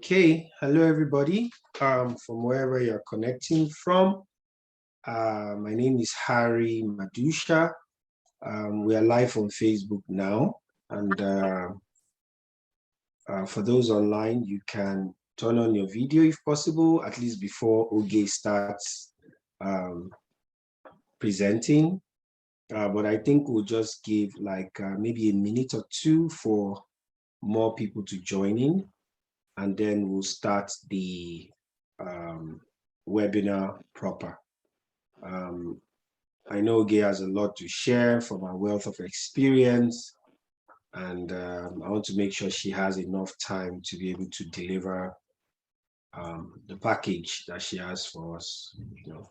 Okay, hello everybody, from wherever you're connecting from. My name is Harry Madusha. We are live on Facebook now, and for those online, you can turn on your video if possible, at least before Oge starts presenting. But I think we'll just give like maybe a minute or two for more people to join in, and then we'll start the webinar proper. I know Gay has a lot to share from her wealth of experience, and I want to make sure she has enough time to be able to deliver the package that she has for us. You know,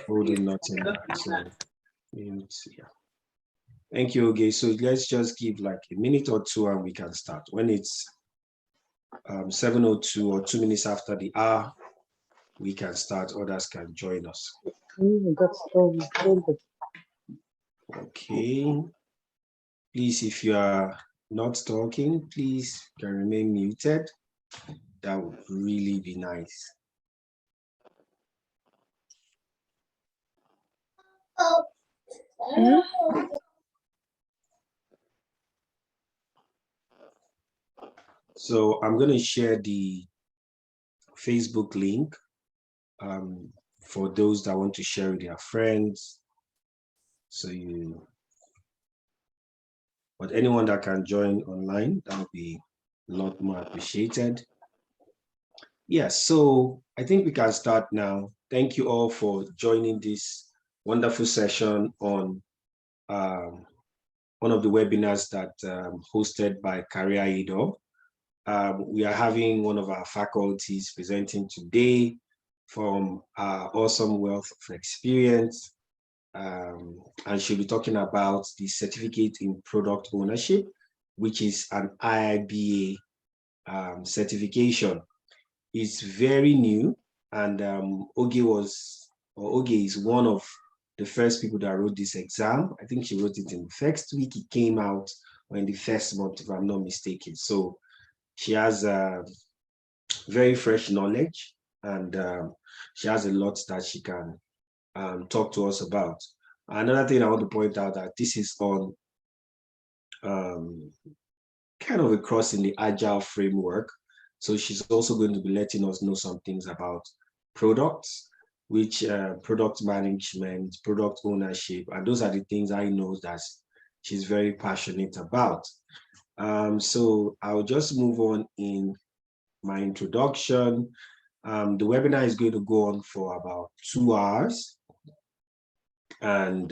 holding nothing back. So, yeah. Thank you, Gay. So let's just give like a minute or two and we can start. When it's 7:02 or 2 minutes after the hour, we can start, others can join us. Okay. Please, if you are not talking, please can remain muted. That would really be nice. So I'm going to share the Facebook link for those that want to share with their friends. But anyone that can join online, that would be a lot more appreciated. Yes, so I think we can start now. Thank you all for joining this wonderful session on one of the webinars that hosted by Career IIBA. We are having one of our faculties presenting today from our awesome wealth of experience. And she'll be talking about the certificate in product ownership, which is an IIBA certification. It's very new, and Oge is one of the first people that wrote this exam. I think she wrote it in the first week it came out, or in the first month, if I'm not mistaken. So she has very fresh knowledge, and she has a lot that she can talk to us about. Another thing I want to point out that this is on kind of across in the Agile framework. So she's also going to be letting us know some things about products, which product management, product ownership, and those are the things I know that she's very passionate about. So I'll just move on in my introduction. The webinar is going to go on for about 2 hours. And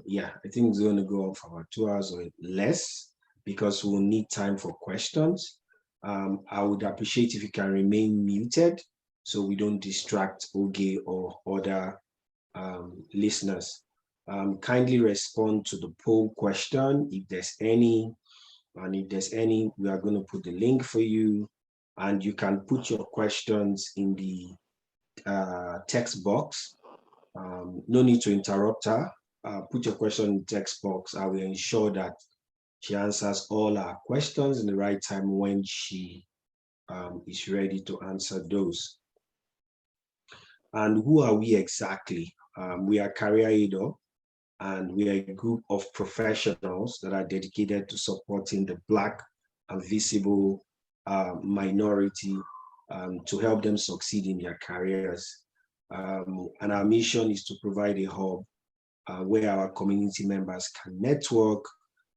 yeah, I think it's going to go on for about 2 hours or less, because we'll need time for questions. I would appreciate if you can remain muted so we don't distract Oge or other listeners. Kindly respond to the poll question if there's any, and if there's any, we are going to put the link for you, and you can put your questions in the text box. No need to interrupt her. Put your question in the text box. I will ensure that she answers all our questions in the right time when she is ready to answer those. And who are we exactly? We are Career IIBA, and we are a group of professionals that are dedicated to supporting the Black and visible minority to help them succeed in their careers. And our mission is to provide a hub where our community members can network,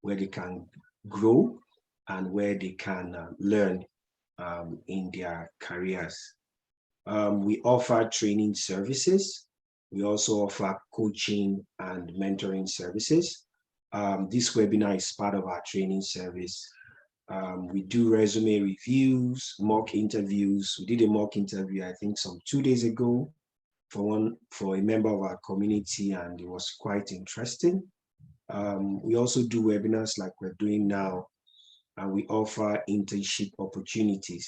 where they can grow, and where they can learn in their careers. We offer training services. We also offer coaching and mentoring services. This webinar is part of our training service. We do resume reviews, mock interviews. We did a mock interview, I think, some 2 days ago for a member of our community, and it was quite interesting. We also do webinars like we're doing now, and we offer internship opportunities.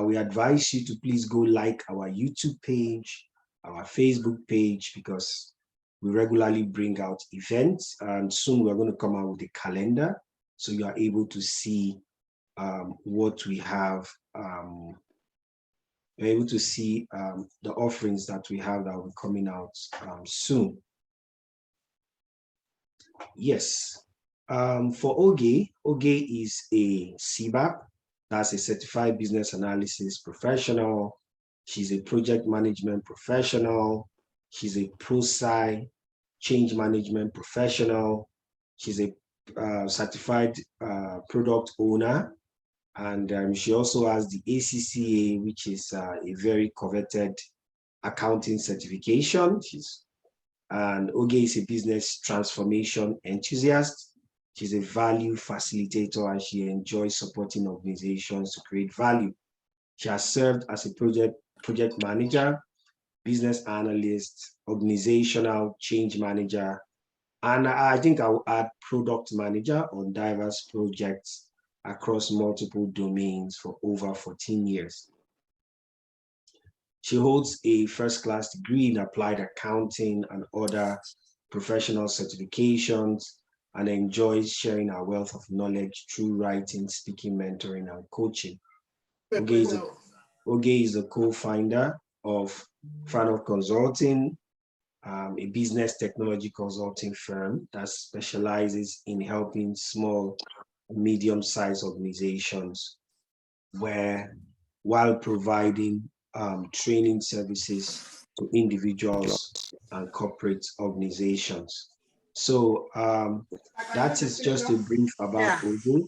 We advise you to please go like our YouTube page, our Facebook page, because we regularly bring out events, and soon we're going to come out with a calendar. so you are able to see what we have. You're able to see the offerings that we have that will be coming out soon. Yes. For OGE is a CBAP, that's a Certified Business Analysis Professional. She's a Project Management Professional. She's a ProSci Change Management Professional. She's a Certified Product Owner. And she also has the ACCA, which is a very coveted accounting certification. And OGE is a business transformation enthusiast. She's a value facilitator, and she enjoys supporting organizations to create value. She has served as a project manager, business analyst, organizational change manager, and I think I will add product manager on diverse projects across multiple domains for over 14 years. She holds a first-class degree in applied accounting and other professional certifications, and enjoys sharing her wealth of knowledge through writing, speaking, mentoring, and coaching. OGE is a co-founder of Franov Consulting, a business technology consulting firm that specializes in helping small and medium-sized organizations while providing training services to individuals and corporate organizations. So that is just a brief about OGE.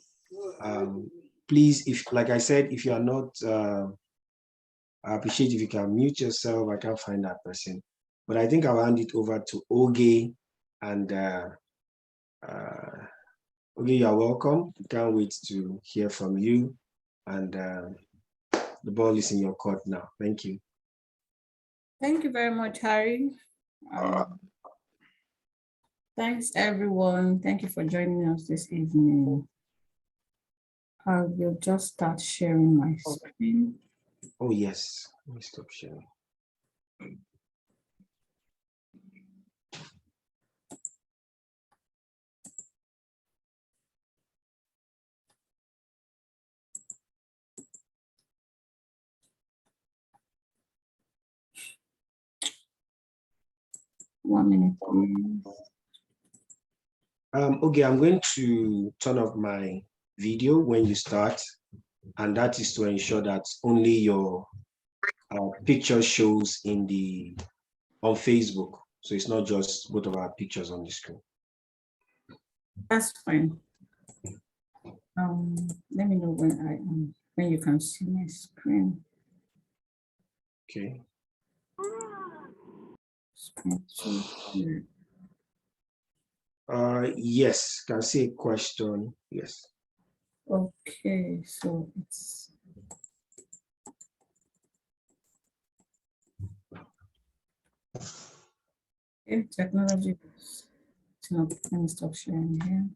Please, if, like I said, if you are not, I appreciate if you can mute yourself. I can't find that person, but I think I'll hand it over to OGE. And OGE, you're welcome. Can't wait to hear from you. And the ball is in your court now. Thank you. Thank you very much, Harry. Thanks, everyone. Thank you for joining us this evening. I will just start sharing my screen. Oh, yes. Let me stop sharing. One minute, please. Okay, I'm going to turn off my video when you start, and that is to ensure that only your picture shows on Facebook, so it's not just both of our pictures on the screen. That's fine. Let me know when you can see my screen. Okay. Yes, can I see a question? Yes. Okay, so it's technology. So let me stop sharing here.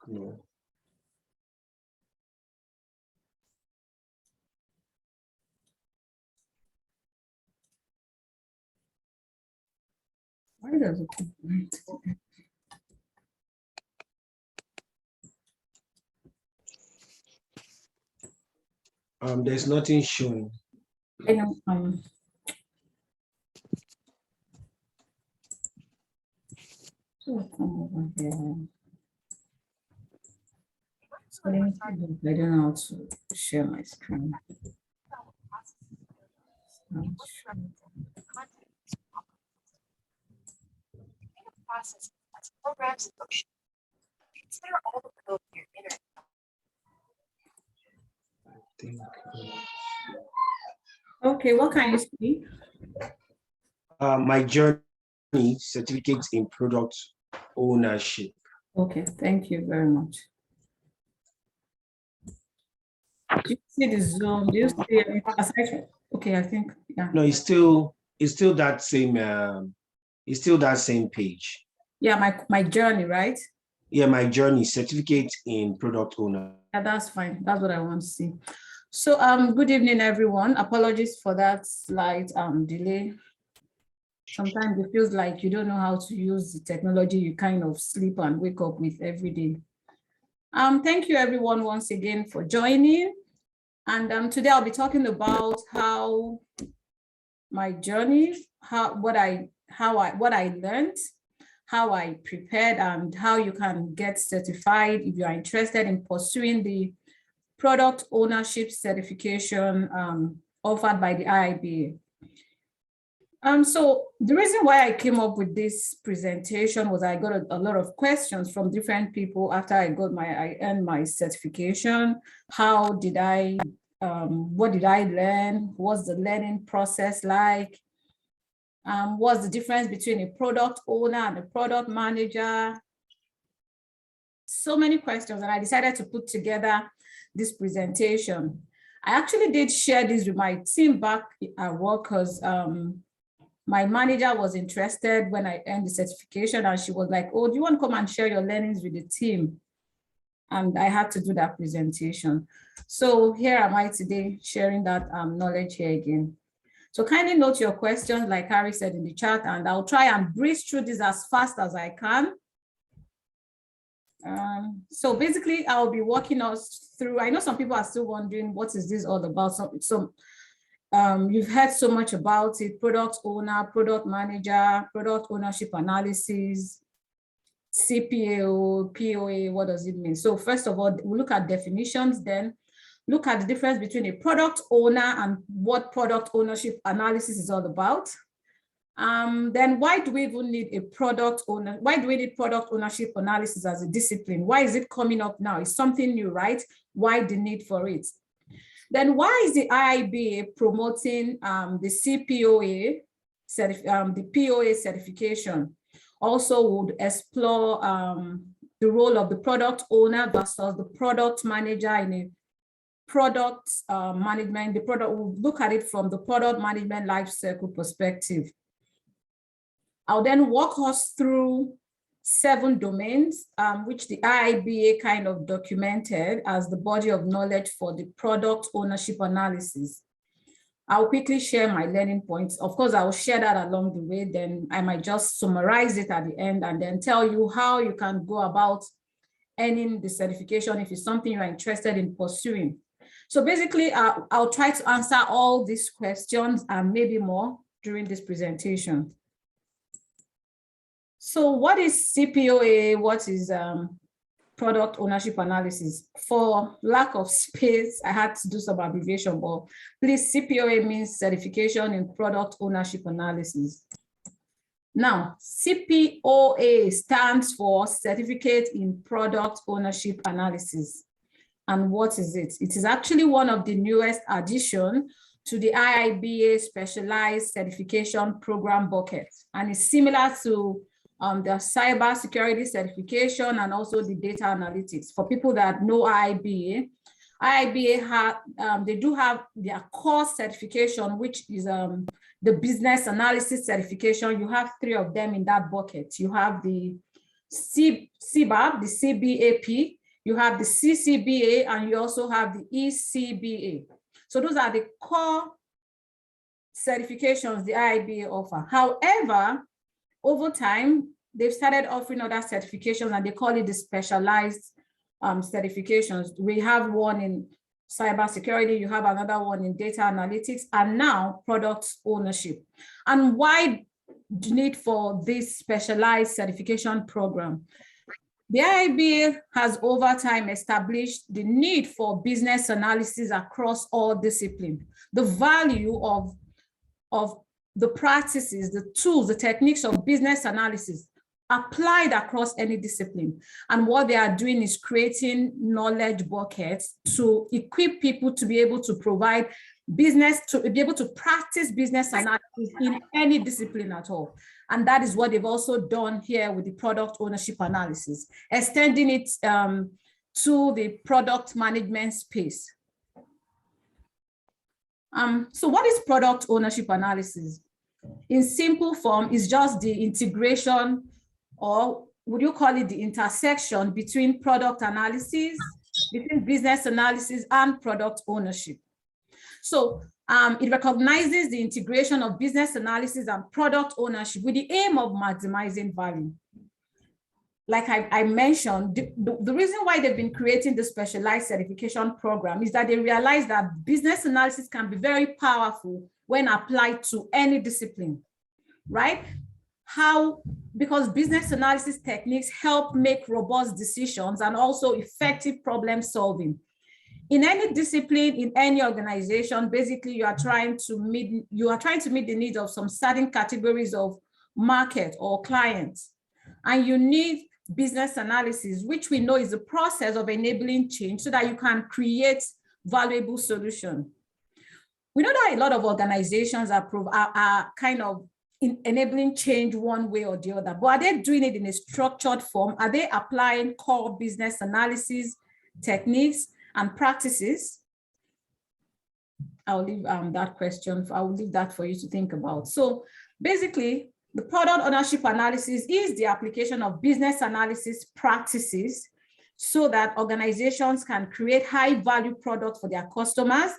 No. Why does it keep going? There's nothing showing. I know. So come over here. So let me see if I don't know how to share my screen. Process as programs in motion. Consider all the code in your internet. Okay, what can you see? My journey, certificates in product ownership. Okay, thank you very much. Do you see the Zoom? Do you see any? Okay, I think, yeah. No, it's still that same. It's still that same page. Yeah, my journey, right? Yeah, my journey, certificate in product owner. Yeah, that's fine. That's what I want to see. So good evening, everyone. Apologies for that slight delay. Sometimes it feels like you don't know how to use the technology you kind of sleep and wake up with every day. Thank you everyone once again for joining. And today I'll be talking about how my journey, what I learned, how I prepared, and how you can get certified if you are interested in pursuing the product ownership certification offered by the IIBA. So the reason why I came up with this presentation was I got a lot of questions from different people after I earned my certification. How did I, what did I learn? What's the learning process like? What's the difference between a product owner and a product manager? So many questions, and I decided to put together this presentation. I actually did share this with my team back at work because my manager was interested when I earned the certification, and she was like, oh, do you want to come and share your learnings with the team? And I had to do that presentation. So here am I today sharing that knowledge here again. So kindly note your questions, like Harry said in the chat, and I'll try and breeze through this as fast as I can. So basically, I'll be walking us through. I know some people are still wondering, what is this all about? So you've heard so much about it: product owner, product manager, product ownership analysis, CPOA, POA. What does it mean? So first of all, we'll look at definitions, then look at the difference between a product owner and what product ownership analysis is all about. Then why do we even need a product owner? Why do we need product ownership analysis as a discipline? Why is it coming up now? It's something new, right? Why the need for it? Then why is the IIBA promoting the CPOA, the POA certification? Also would explore the role of the product owner versus the product manager in a product management. We'll look at it from the product management lifecycle perspective. I'll then walk us through 7 domains, which the IIBA kind of documented as the body of knowledge for the product ownership analysis. I'll quickly share my learning points. Of course, I will share that along the way. Then I might just summarize it at the end and then tell you how you can go about earning the certification if it's something you're interested in pursuing. So basically, I'll try to answer all these questions and maybe more during this presentation. So what is CPOA? What is product ownership analysis? For lack of space, I had to do some abbreviation, but please, CPOA means certification in product ownership analysis. Now, CPOA stands for Certificate in Product Ownership Analysis. And what is it? It is actually one of the newest additions to the IIBA specialized certification program bucket, and is similar to the cyber security certification and also the data analytics. For people that know IIBA they do have their core certification, which is the business analysis certification. You have 3 of them in that bucket. You have the CBAP, the CBAP, you have the CCBA, and you also have the ECBA. So those are the core certifications the IIBA offer. However, over time, they've started offering other certifications, and they call it the specialized certifications. We have one in cybersecurity, you have another one in data analytics, and now product ownership. And why the need for this specialized certification program? The IIBA has over time established the need for business analysis across all disciplines. The value of the practices, the tools, the techniques of business analysis applied across any discipline. And what they are doing is creating knowledge buckets to equip people to be able to provide business, to be able to practice business analysis in any discipline at all. And that is what they've also done here with the product ownership analysis, extending it to the product management space. So what is product ownership analysis? In simple form, it's just the integration or would you call it the intersection between product analysis, between business analysis and product ownership. So it recognizes the integration of business analysis and product ownership with the aim of maximizing value. Like I mentioned, the reason why they've been creating the specialized certification program is that they realize that business analysis can be very powerful when applied to any discipline, right? Because business analysis techniques help make robust decisions and also effective problem solving. In any discipline, in any organization, basically you are trying to meet the needs of some certain categories of market or clients, and you need business analysis, which we know is the process of enabling change so that you can create valuable solutions. We know that a lot of organizations are kind of enabling change one way or the other, but are they doing it in a structured form? Are they applying core business analysis techniques and practices? I'll leave that question. I will leave that for you to think about. So basically, the product ownership analysis is the application of business analysis practices so that organizations can create high value products for their customers,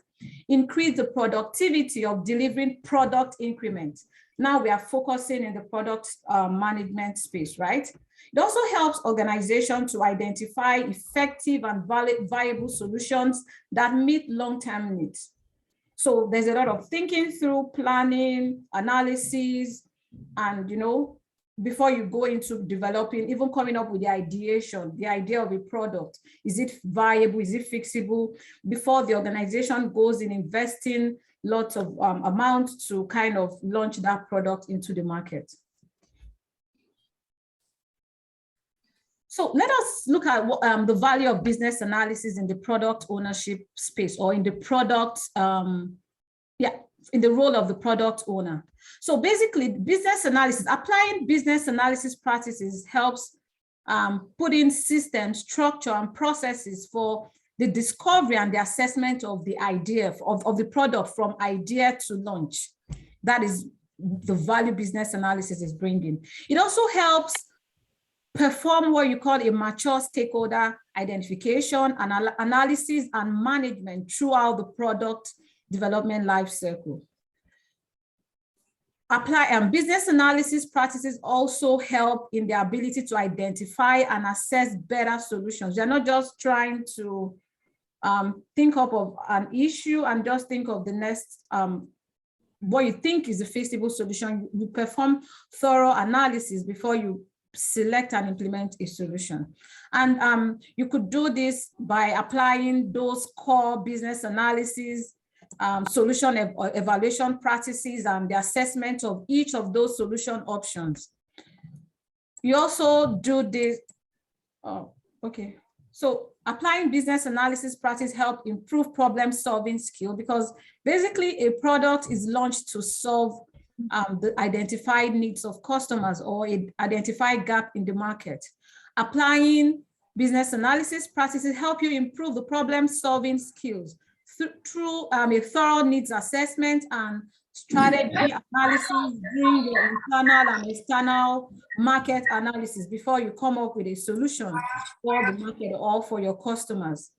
increase the productivity of delivering product increments. Now we are focusing in the product management space, right? It also helps organizations to identify effective and viable solutions that meet long-term needs. So there's a lot of thinking through, planning, analysis, and before you go into developing, even coming up with the ideation, the idea of a product. Is it viable? Is it fixable? Before the organization goes in investing lots of amount to kind of launch that product into the market. So let us look at the value of business analysis in the product ownership space, or in the product, in the role of the product owner. So basically, business analysis, applying business analysis practices helps put in systems, structure, and processes for the discovery and the assessment of the idea of the product from idea to launch. That is the value business analysis is bringing. It also helps perform what you call a mature stakeholder identification, analysis, and management throughout the product development life cycle. Business analysis practices also help in the ability to identify and assess better solutions. You're not just trying to think up of an issue and just think of the next, what you think is a feasible solution. You perform thorough analysis before you select and implement a solution. And you could do this by applying those core business analysis, solution evaluation practices, and the assessment of each of those solution options. You also do this, so applying business analysis practice help improve problem solving skill, because basically a product is launched to solve the identified needs of customers or identify gap in the market. Applying business analysis practices help you improve the problem solving skills through a thorough needs assessment and strategy analysis, doing your internal and external market analysis before you come up with a solution for the market or for your customers.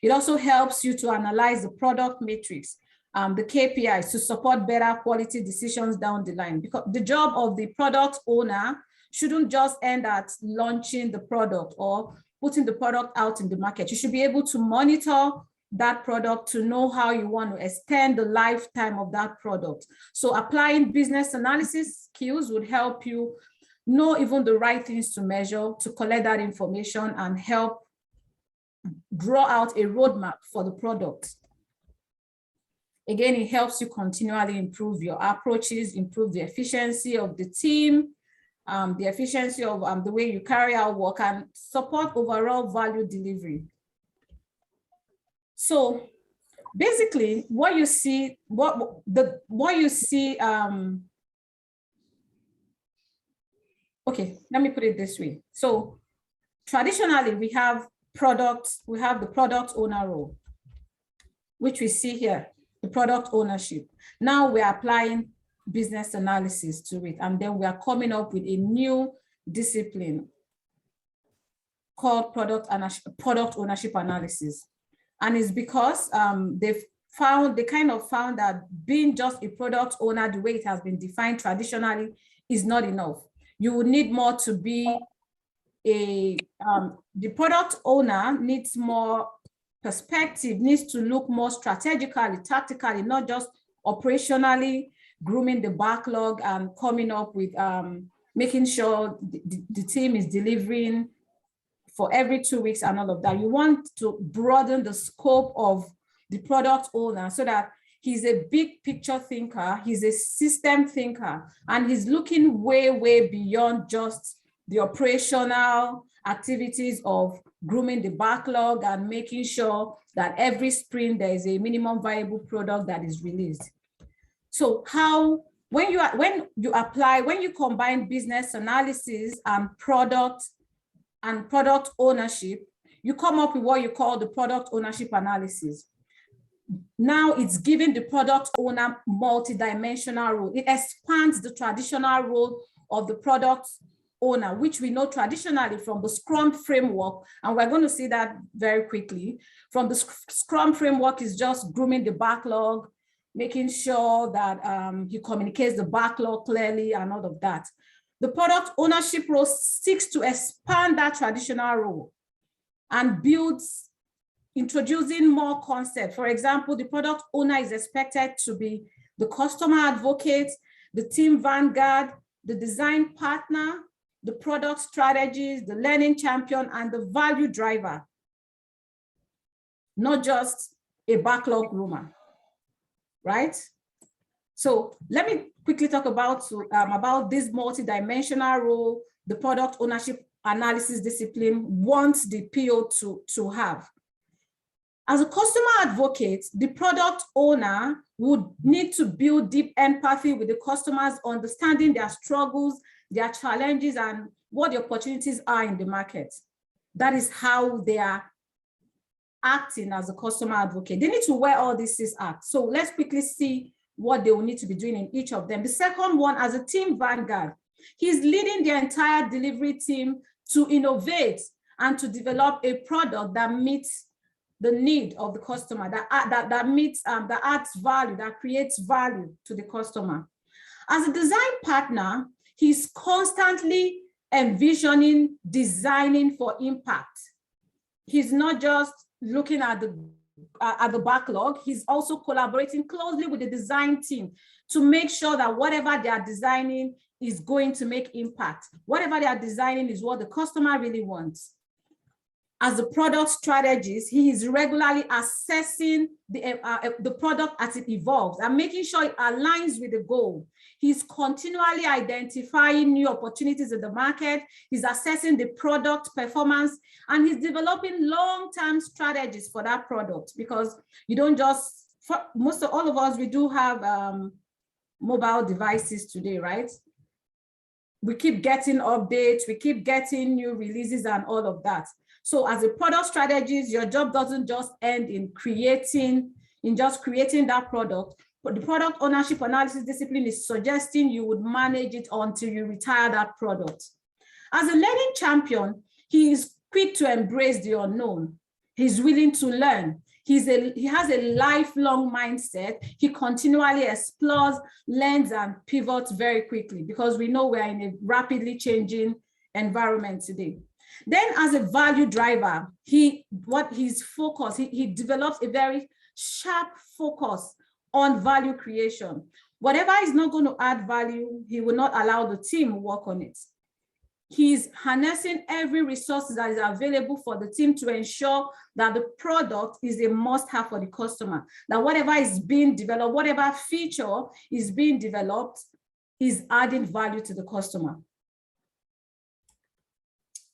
It also helps you to analyze the product matrix, the KPIs, to support better quality decisions down the line. Because the job of the product owner shouldn't just end at launching the product or putting the product out in the market. You should be able to monitor that product to know how you want to extend the lifetime of that product. So applying business analysis skills would help you know even the right things to measure, to collect that information, and help draw out a roadmap for the product. Again, it helps you continually improve your approaches, improve the efficiency of the team, the efficiency of the way you carry out work, and support overall value delivery. So basically, what you see, okay, let me put it this way. So traditionally, we have the product owner role, which we see here, the product ownership. Now we're applying business analysis to it, and then we are coming up with a new discipline called product ownership analysis. And it's because they kind of found that being just a product owner, the way it has been defined traditionally, is not enough. You would need more to be the product owner needs more perspective, needs to look more strategically, tactically, not just operationally, grooming the backlog and coming up with making sure the team is delivering for every 2 weeks and all of that. You want to broaden the scope of the product owner so that he's a big picture thinker, he's a system thinker, and he's looking way, way beyond just the operational activities of grooming the backlog and making sure that every sprint there is a minimum viable product that is released. So when you combine business analysis and product ownership, you come up with what you call the product ownership analysis. Now it's giving the product owner multidimensional role. It expands the traditional role of the product owner, which we know traditionally from the Scrum framework, and we're going to see that very quickly. From the Scrum framework is just grooming the backlog, making sure that he communicates the backlog clearly and all of that. The product ownership role seeks to expand that traditional role and builds, introducing more concepts. For example, the product owner is expected to be the customer advocate, the team vanguard, the design partner, the product strategist, the learning champion, and the value driver, not just a backlog groomer, right? So let me quickly talk about this multidimensional role the product ownership analysis discipline wants the PO to have. As a customer advocate, the product owner would need to build deep empathy with the customers, understanding their struggles, their challenges, and what the opportunities are in the market. That is how they are acting as a customer advocate. They need to wear all these 6 hats. So let's quickly see what they will need to be doing in each of them. The second one, as a team vanguard, he's leading the entire delivery team to innovate and to develop a product that meets the need of the customer, that adds value, that creates value to the customer. As a design partner, he's constantly envisioning, designing for impact. He's not just looking at the backlog, he's also collaborating closely with the design team to make sure that whatever they are designing is going to make impact. Whatever they are designing is what the customer really wants. As a product strategist, he is regularly assessing the product as it evolves and making sure it aligns with the goal. He's continually identifying new opportunities in the market. He's assessing the product performance, and he's developing long-term strategies for that product, because you don't just, all of us, we do have mobile devices today, right? We keep getting updates, we keep getting new releases and all of that. So as a product strategist, your job doesn't just end in creating that product, but the product ownership analysis discipline is suggesting you would manage it until you retire that product. As a learning champion, he is quick to embrace the unknown. He's willing to learn. He has a lifelong mindset. He continually explores, learns, and pivots very quickly, because we know we're in a rapidly changing environment today. Then as a value driver, he develops a very sharp focus on value creation. Whatever is not going to add value, he will not allow the team to work on it. He's harnessing every resource that is available for the team to ensure that the product is a must-have for the customer, that whatever is being developed, whatever feature is being developed is adding value to the customer.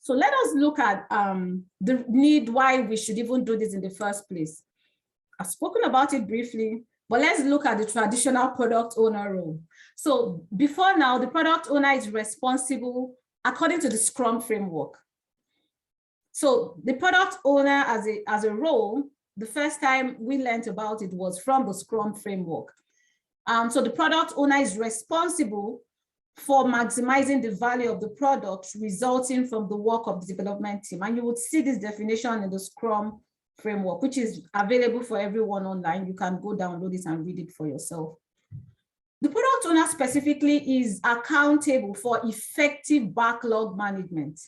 So let us look at the need why we should even do this in the first place. I've spoken about it briefly, but let's look at the traditional product owner role. So before now, the product owner is responsible according to the Scrum framework. So the product owner as a role, the first time we learned about it was from the Scrum framework. So the product owner is responsible for maximizing the value of the product resulting from the work of the development team. And you would see this definition in the Scrum framework, which is available for everyone online. You can go download it and read it for yourself. The product owner specifically is accountable for effective backlog management,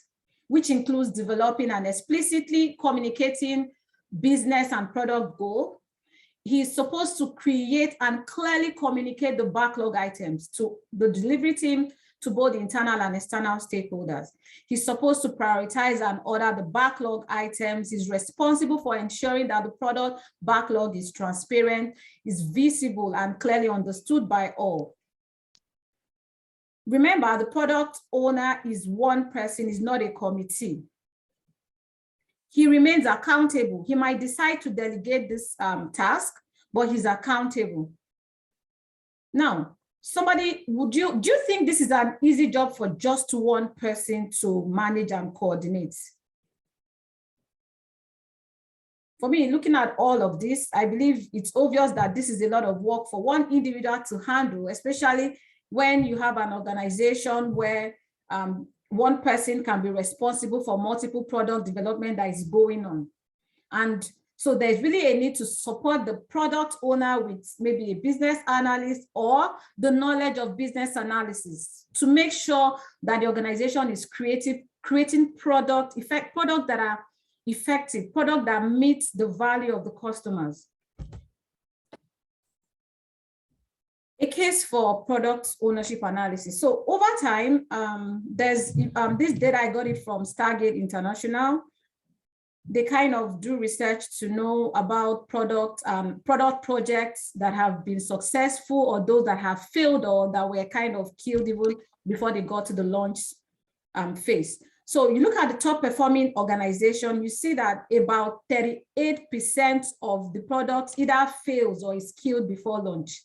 which includes developing and explicitly communicating business and product goal. He's supposed to create and clearly communicate the backlog items to the delivery team, to both internal and external stakeholders. He's supposed to prioritize and order the backlog items. He's responsible for ensuring that the product backlog is transparent, is visible, and clearly understood by all. Remember, the product owner is one person, is not a committee. He remains accountable. He might decide to delegate this task, but he's accountable. Now, somebody, do you think this is an easy job for just one person to manage and coordinate? For me, looking at all of this, I believe it's obvious that this is a lot of work for one individual to handle, especially when you have an organization where one person can be responsible for multiple product development that is going on. And so there's really a need to support the product owner with maybe a business analyst or the knowledge of business analysis to make sure that the organization is creating products that are effective, product that meets the value of the customers. A case for product ownership analysis. So over time, there's this data, I got it from Stargate International. They kind of do research to know about product projects that have been successful or those that have failed or that were kind of killed even before they got to the launch phase. So you look at the top performing organization, you see that about 38% of the product either fails or is killed before launch.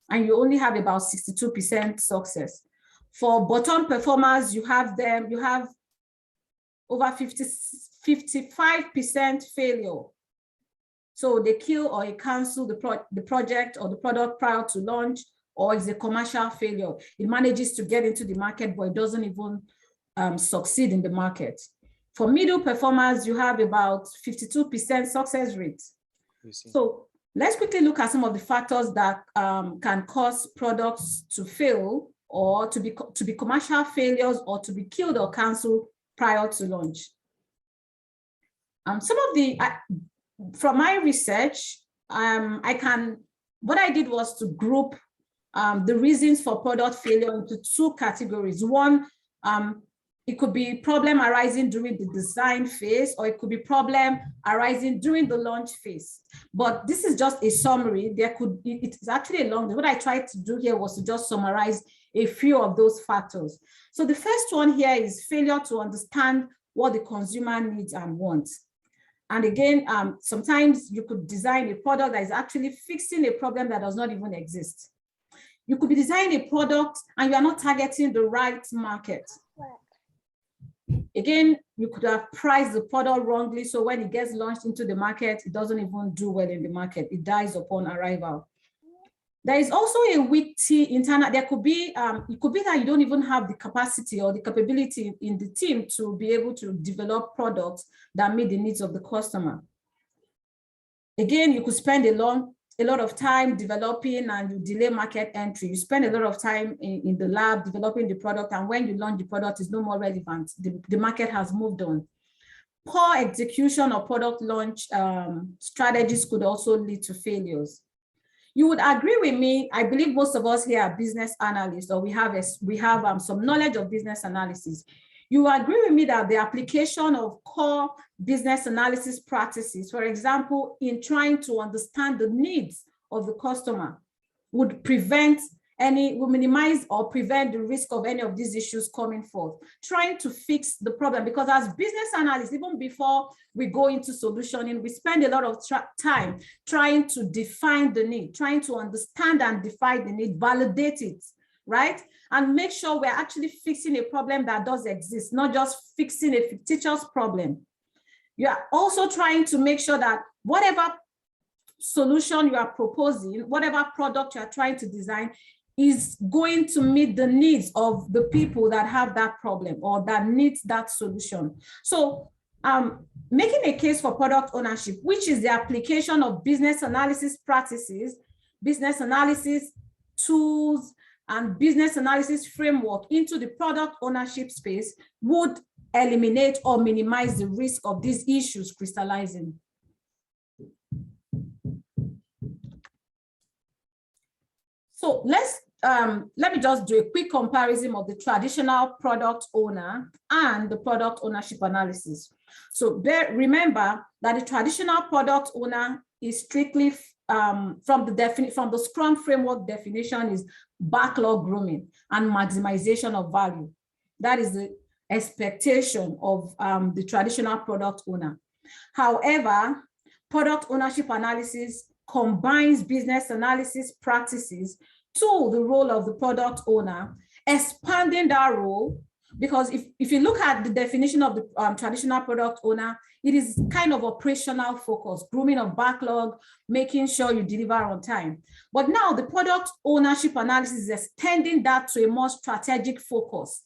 And you only have about 62% success. For bottom performers, you have over 55% failure. So they kill or they cancel the project or the product prior to launch, or it's a commercial failure. It manages to get into the market, but it doesn't even succeed in the market. For middle performers, you have about 52% success rate. So let's quickly look at some of the factors that can cause products to fail or to be commercial failures or to be killed or canceled prior to launch. Some of the, from my research, what I did was to group the reasons for product failure into two categories. One, it could be problem arising during the design phase, or it could be problem arising during the launch phase. But this is just a summary. It's actually a long list. What I tried to do here was to just summarize a few of those factors. So the first one here is failure to understand what the consumer needs and wants. And again, sometimes you could design a product that is actually fixing a problem that does not even exist. You could be designing a product and you are not targeting the right market. Again, you could have priced the product wrongly, so when it gets launched into the market, it doesn't even do well in the market. It dies upon arrival. There is also a weak internal. There could be, it could be that you don't even have the capacity or the capability in the team to be able to develop products that meet the needs of the customer. Again, you could spend a lot of time developing and you delay market entry. You spend a lot of time in the lab developing the product, and when you launch the product, it's no more relevant. The market has moved on. Poor execution of product launch strategies could also lead to failures. You would agree with me, I believe most of us here are business analysts, or we have some knowledge of business analysis. You agree with me that the application of core business analysis practices, for example, in trying to understand the needs of the customer, would minimize or prevent the risk of any of these issues coming forth, trying to fix the problem. Because as business analysts, even before we go into solutioning, we spend a lot of time trying to define the need, trying to understand and define the need, validate it, right? And make sure we're actually fixing a problem that does exist, not just fixing a fictitious problem. You are also trying to make sure that whatever solution you are proposing, whatever product you are trying to design, is going to meet the needs of the people that have that problem or that needs that solution. So making a case for product ownership, which is the application of business analysis practices, business analysis tools, and business analysis framework into the product ownership space, would eliminate or minimize the risk of these issues crystallizing. So let me just do a quick comparison of the traditional product owner and the product ownership analysis. So remember that the traditional product owner is strictly from the Scrum framework definition is backlog grooming and maximization of value. That is the expectation of the traditional product owner. However, product ownership analysis combines business analysis practices to the role of the product owner, expanding that role, because if you look at the definition of the traditional product owner, it is kind of operational focus, grooming of backlog, making sure you deliver on time. But now the product ownership analysis is extending that to a more strategic focus.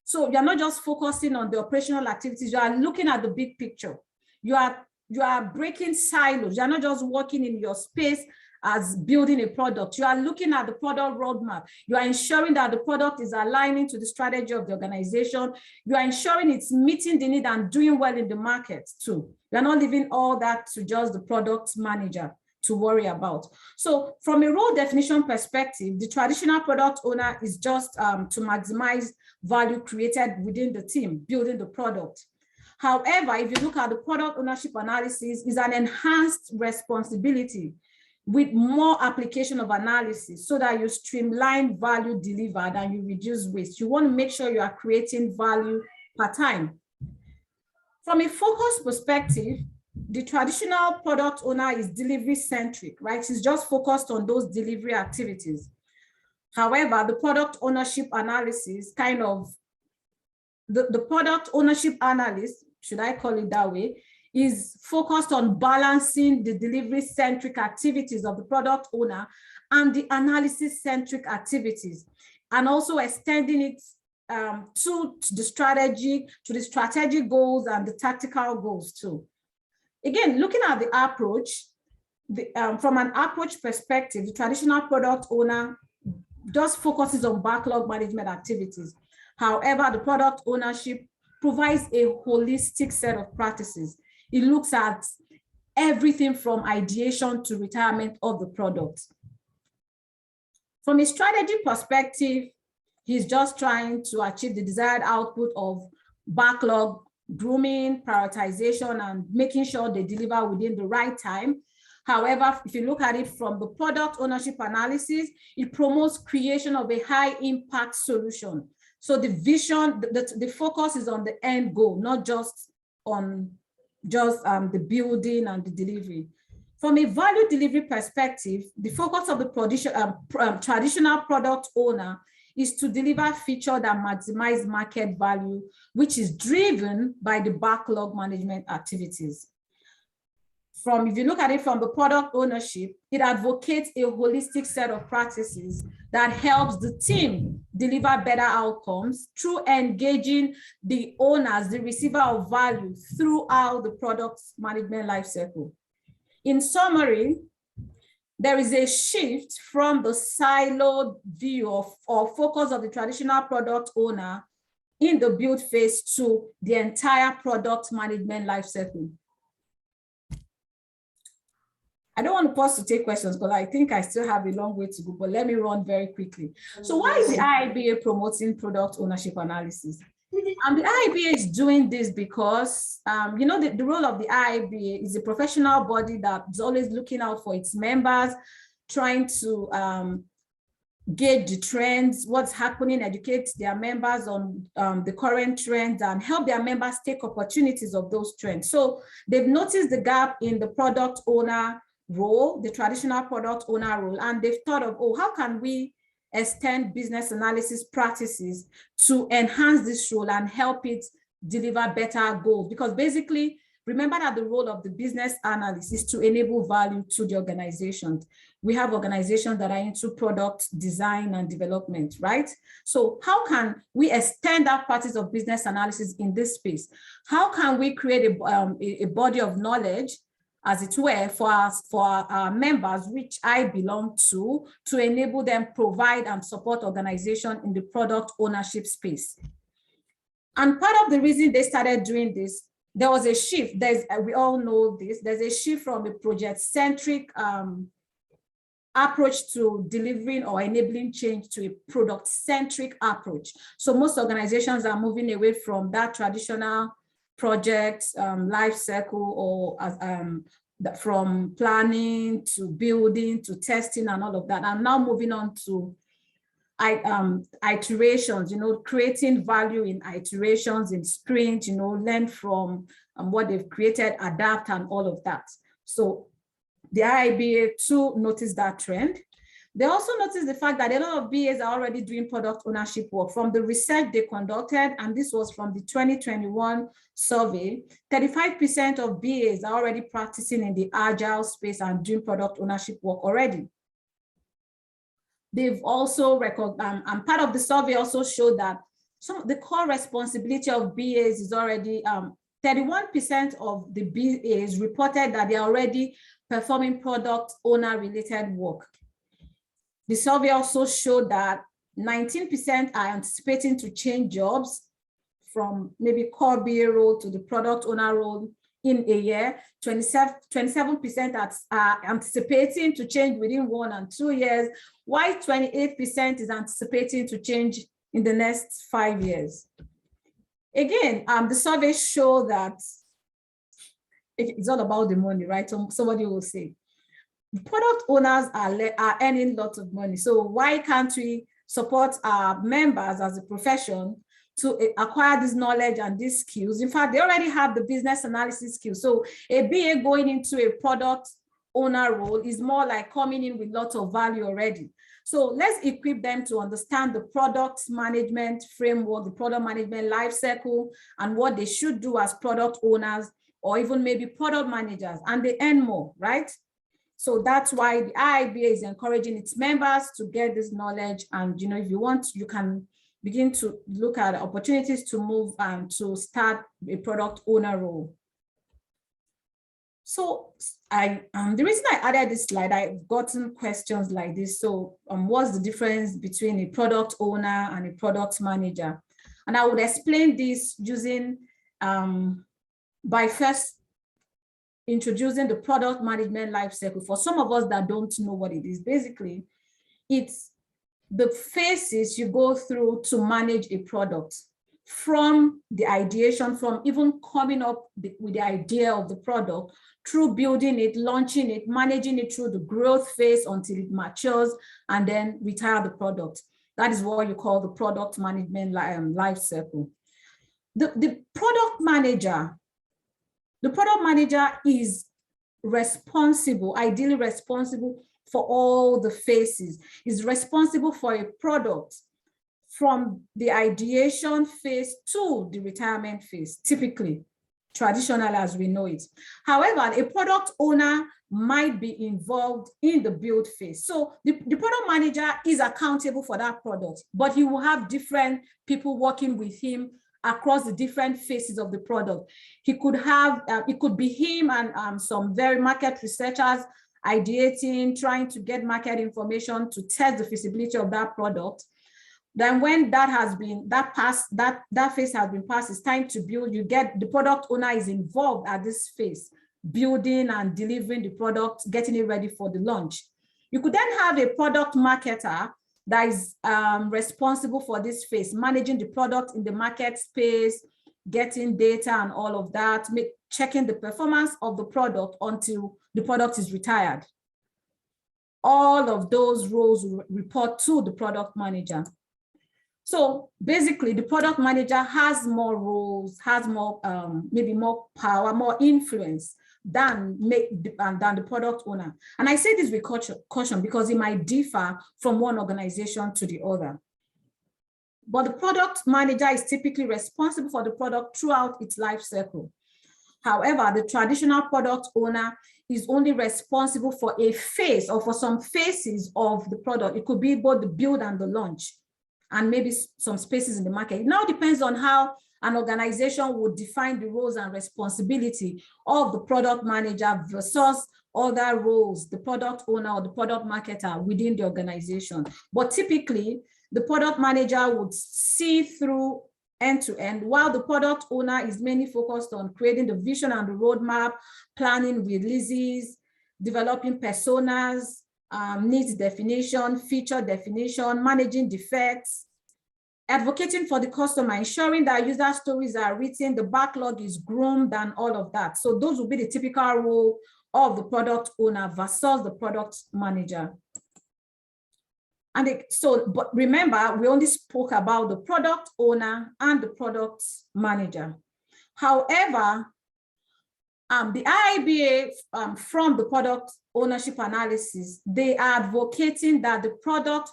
So you're not just focusing on the operational activities, you are looking at the big picture. You are breaking silos. You're not just working in your space as building a product. You are looking at the product roadmap. You are ensuring that the product is aligning to the strategy of the organization. You are ensuring it's meeting the need and doing well in the market too. You're not leaving all that to just the product manager to worry about. So from a role definition perspective, the traditional product owner is just to maximize value created within the team, building the product. However, if you look at the product ownership analysis, is an enhanced responsibility with more application of analysis so that you streamline value delivered and you reduce waste. You want to make sure you are creating value per time. From a focus perspective, the traditional product owner is delivery centric, right? It's just focused on those delivery activities. However, the product ownership analysis the product ownership analyst, should I call it that way, is focused on balancing the delivery-centric activities of the product owner and the analysis-centric activities, and also extending it to the strategic goals and the tactical goals too. Again, looking at the approach, from an approach perspective, the traditional product owner just focuses on backlog management activities. However, the product ownership provides a holistic set of practices. It looks at everything from ideation to retirement of the product. From a strategy perspective, he's just trying to achieve the desired output of backlog grooming, prioritization, and making sure they deliver within the right time. However, if you look at it from the product ownership analysis, it promotes creation of a high impact solution. So the vision, the focus is on the end goal, not just on the building and the delivery. From a value delivery perspective, the focus of the traditional product owner is to deliver features that maximize market value, which is driven by the backlog management activities. If you look at it from the product ownership, it advocates a holistic set of practices that helps the team deliver better outcomes through engaging the owners, the receiver of value, throughout the product management lifecycle. In summary, there is a shift from the siloed view or focus of the traditional product owner in the build phase to the entire product management lifecycle. I don't want to pause to take questions, but I think I still have a long way to go, but let me run very quickly. So why is the IIBA promoting product ownership analysis? And the IIBA is doing this because, you know, the role of the IIBA is a professional body that's always looking out for its members, trying to gauge the trends, what's happening, educate their members on the current trends, and help their members take opportunities of those trends. So they've noticed the gap in the product owner role, the traditional product owner role, and they've thought of, oh, how can we extend business analysis practices to enhance this role and help it deliver better goals? Because basically, Remember that the role of the business analyst is to enable value to the organization. We have organizations that are into product design and development, right? So how can we extend our practice of business analysis in this space? How can we create a body of knowledge, as it were, for our members, which I belong to enable them provide and support organization in the product ownership space? And part of the reason they started doing this, there was a shift. We all know this. There's a shift from a project-centric approach to delivering or enabling change to a product-centric approach. So most organizations are moving away from that traditional project life cycle, or from planning to building to testing and all of that. I'm now moving on to iterations, creating value in iterations, in sprint, learn from what they've created, adapt, and all of that. So the IIBA too noticed that trend. They also noticed the fact that a lot of BAs are already doing product ownership work. From the research they conducted, and this was from the 2021 survey, 35% of BAs are already practicing in the agile space and doing product ownership work already. They've also and part of the survey also showed that the core responsibility of BAs is already 31% of the BAs reported that they are already performing product owner related work. The survey also showed that 19% are anticipating to change jobs from maybe core BA role to the product owner role in a year. 27% are anticipating to change within 1 and 2 years, while 28% is anticipating to change in the next 5 years. Again, the survey show that it's all about the money, right? Somebody will say, product owners are earning lots of money. So why can't we support our members as a profession to acquire this knowledge and these skills? In fact, they already have the business analysis skills. So a BA going into a product owner role is more like coming in with lots of value already. So let's equip them to understand the product management framework, the product management life cycle, and what they should do as product owners, or even maybe product managers, and they earn more, right? So that's why the IIBA is encouraging its members to get this knowledge. And if you want, you can begin to look at opportunities to move and to start a product owner role. So the reason I added this slide, I've gotten questions like this. So what's the difference between a product owner and a product manager? And I would explain this using by first introducing the product management life cycle. For some of us that don't know what it is, basically, it's the phases you go through to manage a product, from the ideation, from even coming up with the idea of the product, through building it, launching it, managing it through the growth phase until it matures, and then retire the product. That is what you call the product management life cycle. The product manager is responsible, ideally responsible for all the phases, is responsible for a product from the ideation phase to the retirement phase, typically, traditional as we know it. However, a product owner might be involved in the build phase. So the product manager is accountable for that product, but he will have different people working with him across the different phases of the product. He could have, it could be him and some very market researchers ideating, trying to get market information to test the feasibility of that product. Then when that has been, that phase has been passed, it's time to build. You get, the product owner is involved at this phase, building and delivering the product, getting it ready for the launch. You could then have a product marketer that is responsible for this phase, managing the product in the market space, getting data and all of that, checking the performance of the product until the product is retired. All of those roles will report to the product manager. So basically, the product manager has more roles, has more, maybe more power, more influence than the product owner. And I say this with caution because it might differ from one organization to the other. But the product manager is typically responsible for the product throughout its life cycle. However, the traditional product owner is only responsible for a phase or for some phases of the product. It could be both the build and the launch, and maybe some spaces in the market. It now depends on how an organization would define the roles and responsibility of the product manager versus other roles, the product owner or the product marketer within the organization. But typically, the product manager would see through end to end, while the product owner is mainly focused on creating the vision and the roadmap, planning releases, developing personas, needs definition, feature definition, managing defects, advocating for the customer, ensuring that user stories are written, the backlog is groomed, and all of that. So those will be the typical role of the product owner versus the product manager. And but remember, we only spoke about the product owner and the product manager. However, the IIBA from the product ownership analysis, they are advocating that the product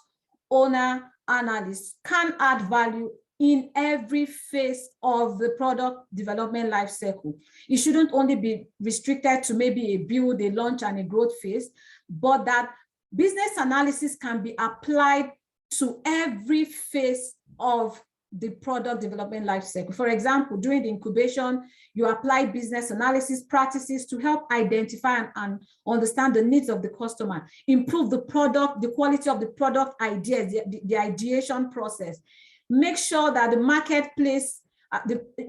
owner analyst can add value in every phase of the product development lifecycle. It shouldn't only be restricted to maybe a build, a launch, and a growth phase, but that business analysis can be applied to every phase of the product development lifecycle. For example, during the incubation, you apply business analysis practices to help identify and understand the needs of the customer, improve the product, the quality of the product ideas, the ideation process. Make sure that the marketplace,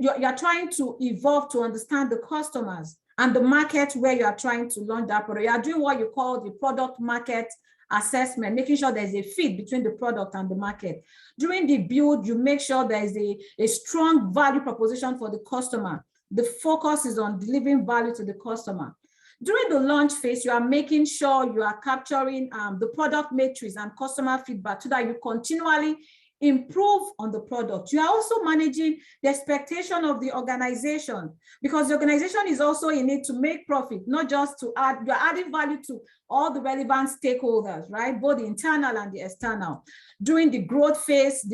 you're trying to evolve to understand the customers and the market where you are trying to launch that product. You are doing what you call the product market assessment, making sure there's a fit between the product and the market. During the build, you make sure there is a strong value proposition for the customer. The focus is on delivering value to the customer. During the launch phase, you are making sure you are capturing the product matrix and customer feedback so that you continually improve on the product. You are also managing the expectation of the organization, because the organization is also in it to make profit, not just to add, you're adding value to all the relevant stakeholders, right? Both the internal and the external. During the growth phase,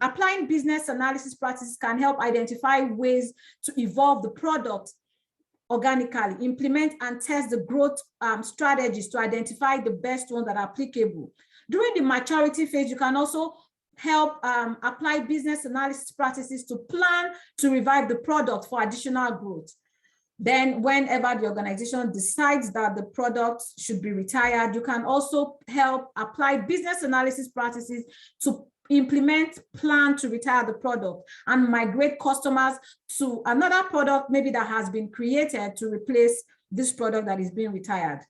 applying business analysis practices can help identify ways to evolve the product organically, implement and test the growth strategies to identify the best ones that are applicable. During the maturity phase, you can also help apply business analysis practices to plan to revive the product for additional growth. Then whenever the organization decides that the product should be retired, you can also help apply business analysis practices to implement, plan to retire the product and migrate customers to another product maybe that has been created to replace this product that is being retired.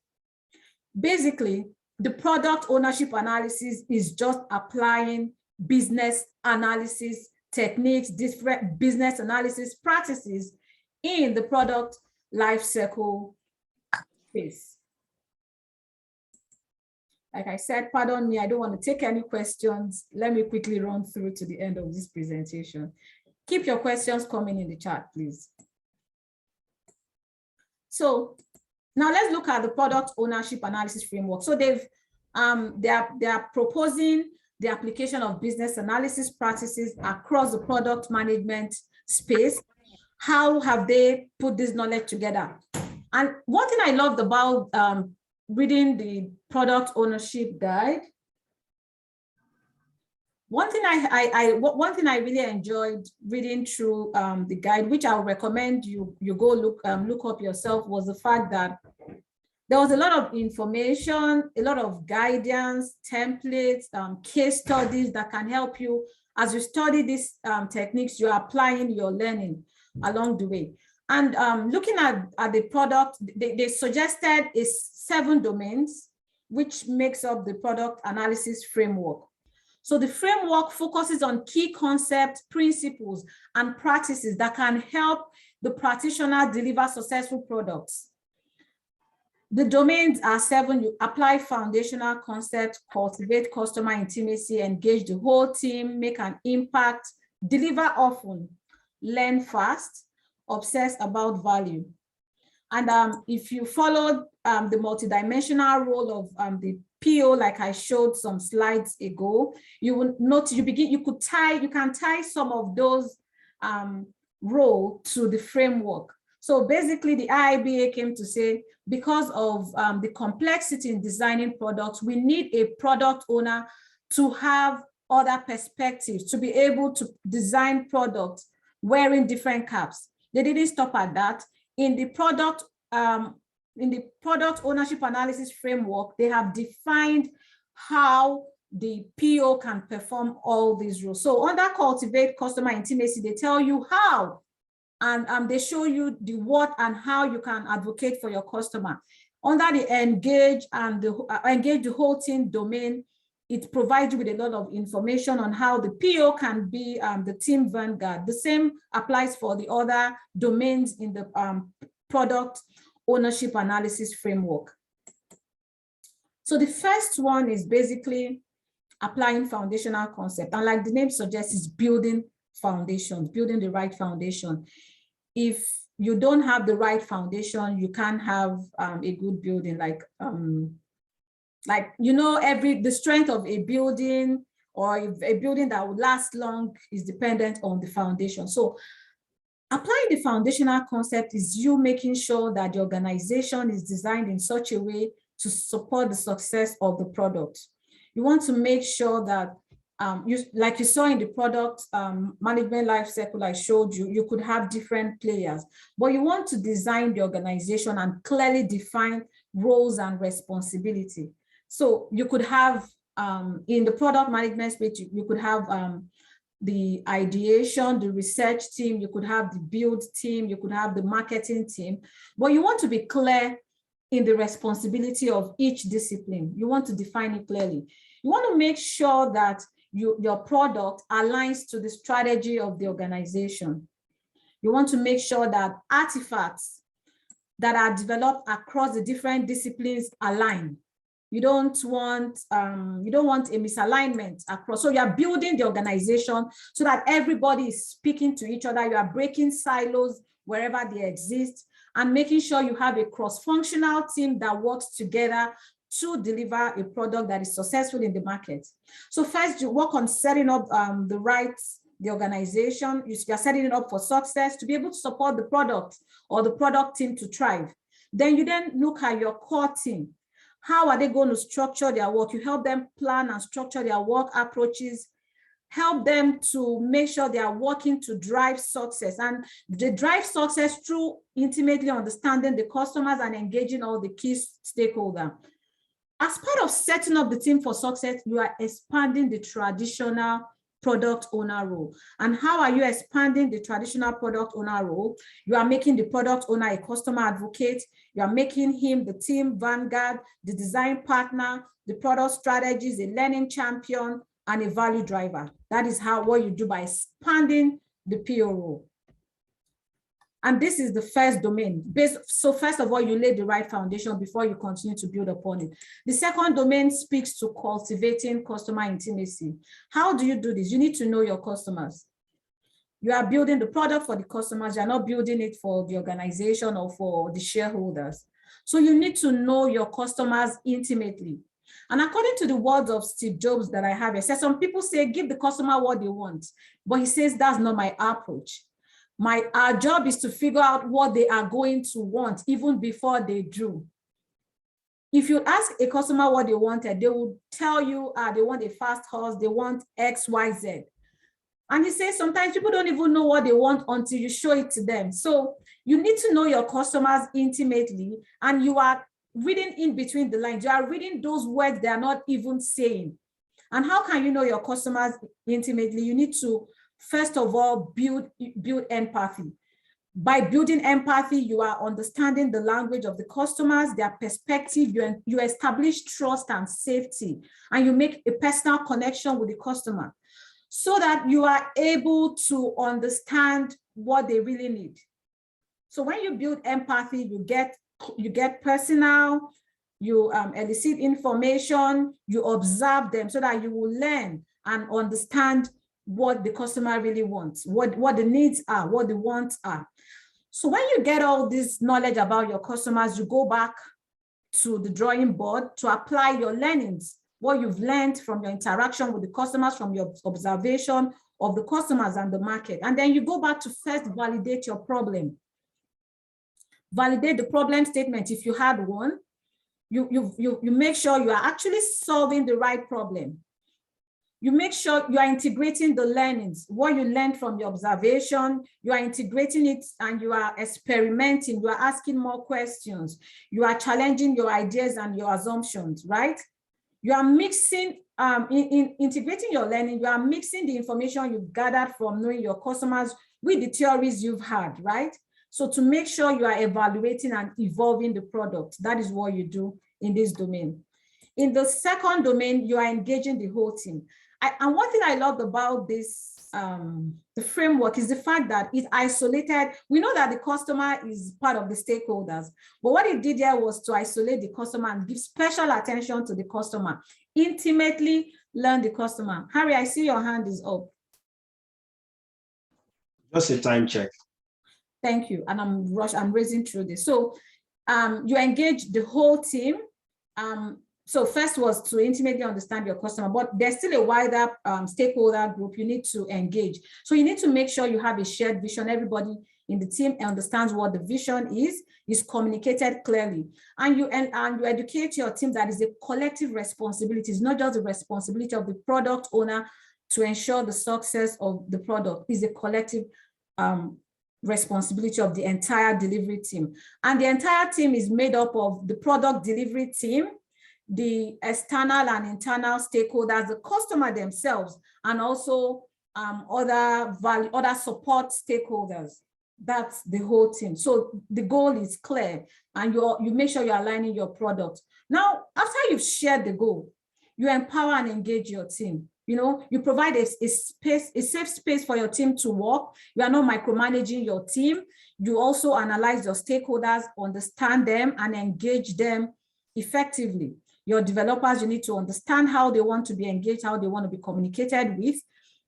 Basically, the product ownership analysis is just applying business analysis techniques, different business analysis practices in the product lifecycle phase. Like I said, pardon me, I don't want to take any questions. Let me quickly run through to the end of this presentation. Keep your questions coming in the chat, please. So now let's look at the product ownership analysis framework. So they are proposing the application of business analysis practices across the product management space. How have they put this knowledge together? And one thing I loved about reading the product ownership guide, one thing I really enjoyed reading through the guide, which I would recommend you go look up yourself, was the fact that there was a lot of information, a lot of guidance, templates, case studies that can help you as you study these techniques. You're applying your learning along the way. And looking at the product, they suggested 7 domains, which makes up the product analysis framework. So the framework focuses on key concepts, principles, and practices that can help the practitioner deliver successful products. The domains are 7. You apply foundational concepts, cultivate customer intimacy, engage the whole team, make an impact, deliver often, learn fast, obsess about value. And if you followed the multidimensional role of the PO, like I showed some slides ago, you will notice you can tie some of those role to the framework. So basically the IIBA came to say, because of the complexity in designing products, we need a product owner to have other perspectives, to be able to design products wearing different caps. They didn't stop at that. In the product ownership analysis framework, they have defined how the PO can perform all these roles. So under cultivate customer intimacy, they tell you how, and they show you the what and how you can advocate for your customer. Under the engage and engage the whole team domain, it provides you with a lot of information on how the PO can be the team vanguard. The same applies for the other domains in the product ownership analysis framework. So the first one is basically applying foundational concept. And like the name suggests, is building foundations, building the right foundation. If you don't have the right foundation, you can't have a good building. The strength of a building or a building that will last long is dependent on the foundation. So applying the foundational concept is you making sure that the organization is designed in such a way to support the success of the product. You want to make sure that like you saw in the product management lifecycle I showed you, you could have different players, but you want to design the organization and clearly define roles and responsibility. So you could have in the product management space, you could have the ideation, the research team, you could have the build team, you could have the marketing team, but you want to be clear in the responsibility of each discipline. You want to define it clearly. You want to make sure that your product aligns to the strategy of the organization. You want to make sure that artifacts that are developed across the different disciplines align. You don't want a misalignment across. So you are building the organization so that everybody is speaking to each other. You are breaking silos wherever they exist and making sure you have a cross-functional team that works together to deliver a product that is successful in the market. So first, you work on setting up the organization. You are setting it up for success to be able to support the product or the product team to thrive. Then you look at your core team. How are they going to structure their work? You help them plan and structure their work approaches, help them to make sure they are working to drive success. And they drive success through intimately understanding the customers and engaging all the key stakeholders. As part of setting up the team for success, you are expanding the traditional product owner role. And how are you expanding the traditional product owner role? You are making the product owner a customer advocate. You are making him the team vanguard, the design partner, the product strategist, a learning champion, and a value driver. That is what you do by expanding the PO role. And this is the first domain. So first of all, you lay the right foundation before you continue to build upon it. The second domain speaks to cultivating customer intimacy. How do you do this? You need to know your customers. You are building the product for the customers. You're not building it for the organization or for the shareholders. So you need to know your customers intimately. And according to the words of Steve Jobs that I have, he says, some people say, give the customer what they want. But he says, that's not my approach. Our job is to figure out what they are going to want even before they do. If you ask a customer what they wanted, they will tell you they want a fast horse, they want X, Y, Z. And he says sometimes people don't even know what they want until you show it to them. So you need to know your customers intimately, and you are reading in between the lines. You are reading those words they are not even saying. And how can you know your customers intimately? You need to first of all, build empathy. By building empathy, you are understanding the language of the customers, their perspective, you establish trust and safety, and you make a personal connection with the customer so that you are able to understand what they really need. So when you build empathy, you get personal, you elicit information, you observe them so that you will learn and understand what the customer really wants, what the needs are, what the wants are. So when you get all this knowledge about your customers, you go back to the drawing board to apply your learnings, what you've learned from your interaction with the customers, from your observation of the customers and the market. And then you go back to first validate your problem. Validate the problem statement if you had one. You make sure you are actually solving the right problem. You make sure you are integrating the learnings, what you learned from your observation, you are integrating it and you are experimenting, you are asking more questions, you are challenging your ideas and your assumptions, right? You are mixing, in integrating your learning, you are mixing the information you've gathered from knowing your customers with the theories you've had, right? So to make sure you are evaluating and evolving the product, that is what you do in this domain. In the second domain, you are engaging the whole team. And one thing I loved about this, the framework, is the fact that it isolated. We know that the customer is part of the stakeholders, but what it did here was to isolate the customer and give special attention to the customer, intimately learn the customer. Harry, I see your hand is up. Just a time check. Thank you. And I'm raising through this. So you engage the whole team. So first was to intimately understand your customer, but there's still a wider stakeholder group you need to engage. So you need to make sure you have a shared vision. Everybody in the team understands what the vision is communicated clearly. And you educate your team that is a collective responsibility. It's not just the responsibility of the product owner to ensure the success of the product. It's a collective responsibility of the entire delivery team. And the entire team is made up of the product delivery team, the external and internal stakeholders, the customer themselves, and also other support stakeholders. That's the whole team. So the goal is clear, and you make sure you're aligning your product. Now, after you've shared the goal, you empower and engage your team. You provide a safe space for your team to work. You are not micromanaging your team. You also analyze your stakeholders, understand them, and engage them effectively. Your developers, you need to understand how they want to be engaged, how they want to be communicated with.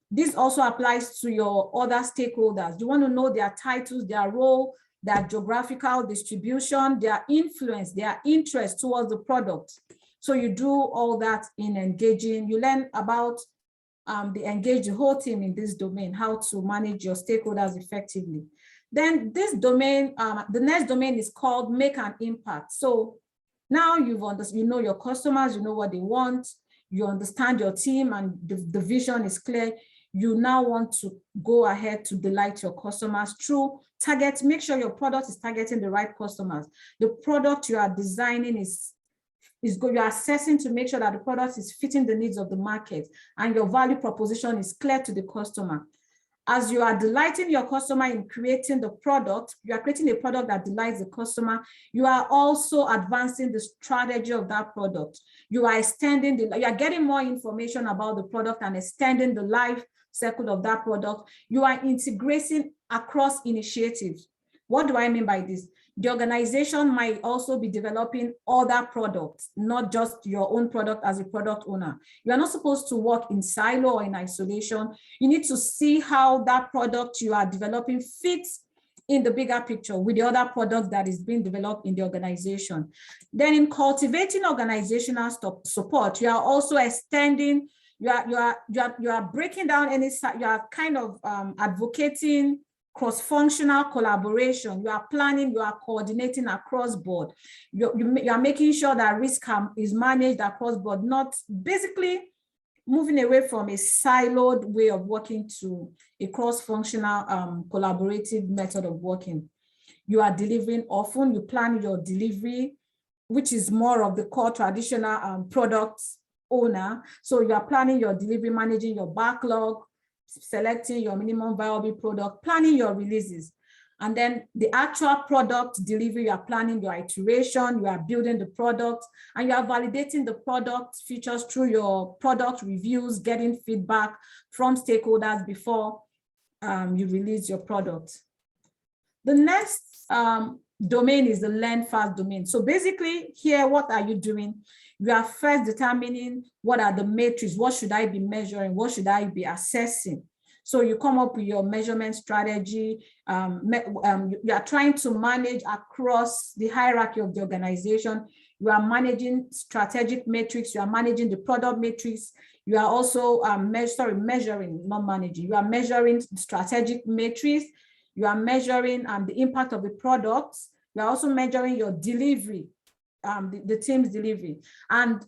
This also applies to your other stakeholders. You want to know their titles, their role, their geographical distribution, their influence, their interest towards the product. So you do all that in engaging. You learn about engage the whole team in this domain, how to manage your stakeholders effectively. Then this domain, the next domain is called make an impact. So now you know your customers, you know what they want, you understand your team, and the vision is clear. You now want to go ahead to delight your customers through make sure your product is targeting the right customers. The product you are designing is good. You're assessing to make sure that the product is fitting the needs of the market and your value proposition is clear to the customer. As you are delighting your customer in creating the product, you are creating a product that delights the customer. You are also advancing the strategy of that product. You are extending you are getting more information about the product and extending the life cycle of that product. You are integrating across initiatives. What do I mean by this? The organization might also be developing other products, not just your own product as a product owner. You are not supposed to work in silo or in isolation. You need to see how that product you are developing fits in the bigger picture with the other products that is being developed in the organization. Then in cultivating organizational support, you are also extending, you are breaking down you are kind of advocating cross-functional collaboration. You are planning, you are coordinating across board. You are making sure that risk is managed across board, not basically moving away from a siloed way of working to a cross-functional collaborative method of working. You are delivering often, you plan your delivery, which is more of the core traditional product owner. So you are planning your delivery, managing your backlog, selecting your minimum viable product, planning your releases. And then the actual product delivery, you are planning your iteration, you are building the product, and you are validating the product features through your product reviews, getting feedback from stakeholders before you release your product. The next domain is the learn fast domain. So basically here, what are you doing? You are first determining what are the metrics, what should I be measuring, what should I be assessing? So you come up with your measurement strategy. You are trying to manage across the hierarchy of the organization. You are managing strategic metrics, you are managing the product metrics. You are also measuring, not managing. You are measuring strategic metrics. You are measuring the impact of the products. You're also measuring your delivery, the team's delivery. And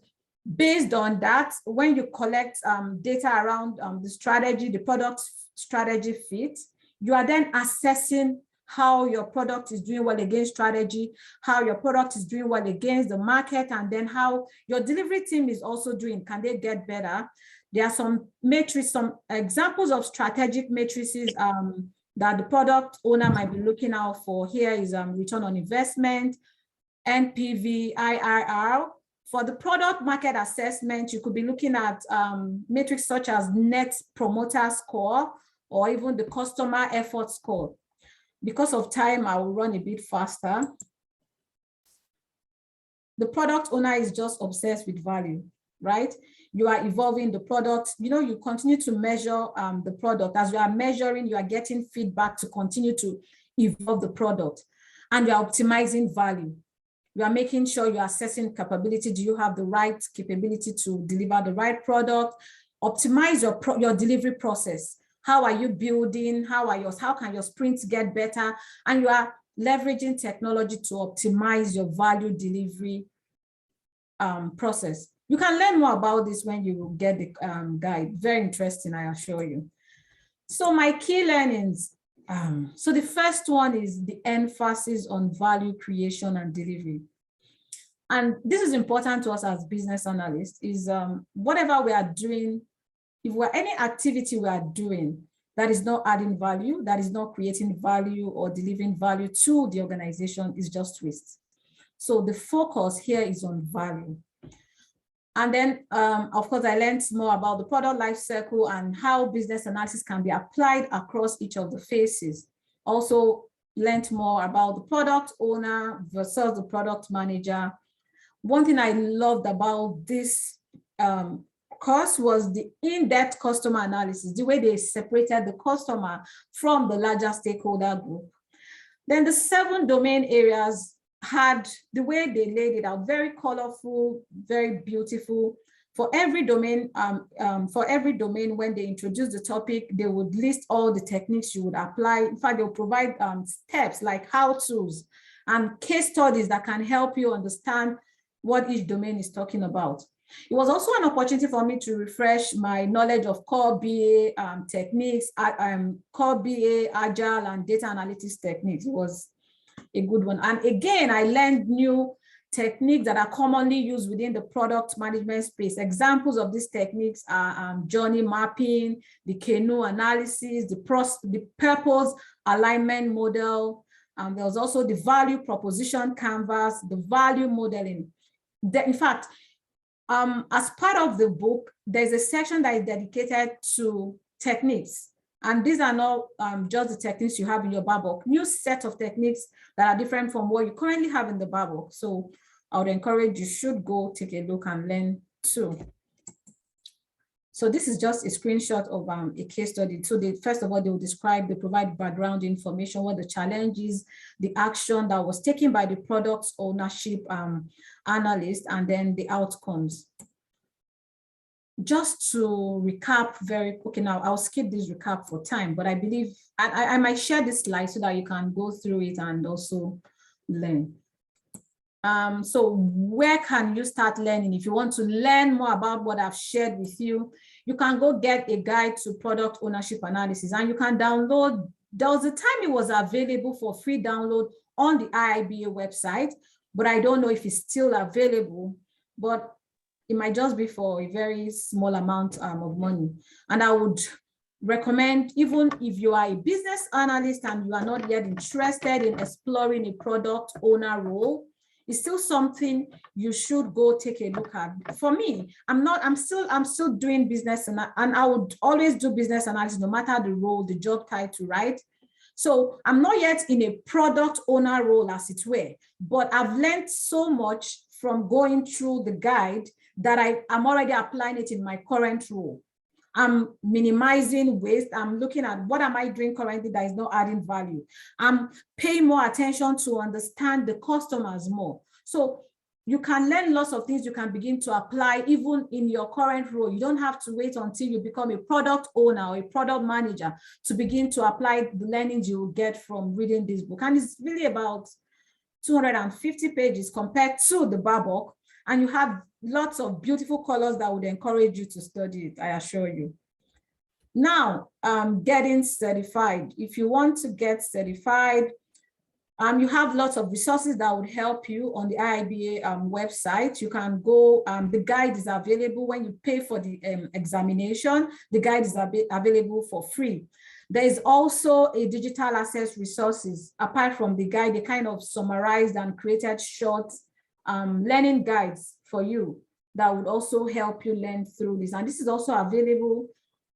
based on that, when you collect data around the strategy, the product strategy fit, you are then assessing how your product is doing well against strategy, how your product is doing well against the market, and then how your delivery team is also doing. Can they get better? There are some metrics, some examples of strategic matrices that the product owner might be looking out for. Here is return on investment, NPV, IRR. For the product market assessment, you could be looking at metrics such as net promoter score or even the customer effort score. Because of time, I will run a bit faster. The product owner is just obsessed with value, right? You are evolving the product. You know, you continue to measure the product. As you are measuring, you are getting feedback to continue to evolve the product, and you are optimizing value. You are making sure you're assessing capability. Do you have the right capability to deliver the right product? Optimize your delivery process. How are you building? How can your sprints get better? And you are leveraging technology to optimize your value delivery process. You can learn more about this when you get the guide. Very interesting, I assure you. So my key learnings. So the first one is the emphasis on value creation and delivery. And this is important to us as business analysts, is whatever we are doing, if we're any activity we are doing that is not adding value, that is not creating value or delivering value to the organization, is just waste. So the focus here is on value. And then, of course, I learned more about the product lifecycle and how business analysis can be applied across each of the phases. Also learned more about the product owner versus the product manager. One thing I loved about this course was the in-depth customer analysis, the way they separated the customer from the larger stakeholder group. Then the 7 domain areas had the way they laid it out, very colorful, very beautiful. For every domain, when they introduce the topic, they would list all the techniques you would apply. In fact, they'll provide steps like how-tos and case studies that can help you understand what each domain is talking about. It was also an opportunity for me to refresh my knowledge of core BA techniques, core BA, agile, and data analytics techniques. It was a good one. And again, I learned new techniques that are commonly used within the product management space. Examples of these techniques are journey mapping, the canoe analysis, the purpose alignment model. There was also the value proposition canvas, the value modeling. In fact, as part of the book, there's a section that is dedicated to techniques. And these are not just the techniques you have in your bar book, new set of techniques that are different from what you currently have in the bar book. So I would encourage you should go take a look and learn too. So this is just a screenshot of a case study. So first of all, they will provide background information, what the challenge is, the action that was taken by the product ownership analyst, and then the outcomes. Just to recap now I'll skip this recap for time, but I believe I might share this slide so that you can go through it and also learn. So where can you start learning? If you want to learn more about what I've shared with you, you can go get a guide to product ownership analysis, and you can download. There was a time it was available for free download on the IIBA website, but I don't know if it's still available, but it might just be for a very small amount of money. And I would recommend, even if you are a business analyst and you are not yet interested in exploring a product owner role, it's still something you should go take a look at. For me, I'm still doing business, and I would always do business analysis no matter the role, the job title, right? So I'm not yet in a product owner role, as it were, but I've learned so much from going through the guide that I'm already applying it in my current role. I'm minimizing waste. I'm looking at what am I doing currently that is not adding value. I'm paying more attention to understand the customers more. So you can learn lots of things you can begin to apply even in your current role. You don't have to wait until you become a product owner or a product manager to begin to apply the learnings you will get from reading this book. And it's really about 250 pages compared to the bar book, and you have lots of beautiful colors that would encourage you to study it, I assure you. Now, getting certified. If you want to get certified, you have lots of resources that would help you on the IIBA website. You can go, the guide is available when you pay for the examination. The guide is available for free. There is also a digital access resources. Apart from the guide, they kind of summarized and created short learning guides for you that would also help you learn through this. And this is also available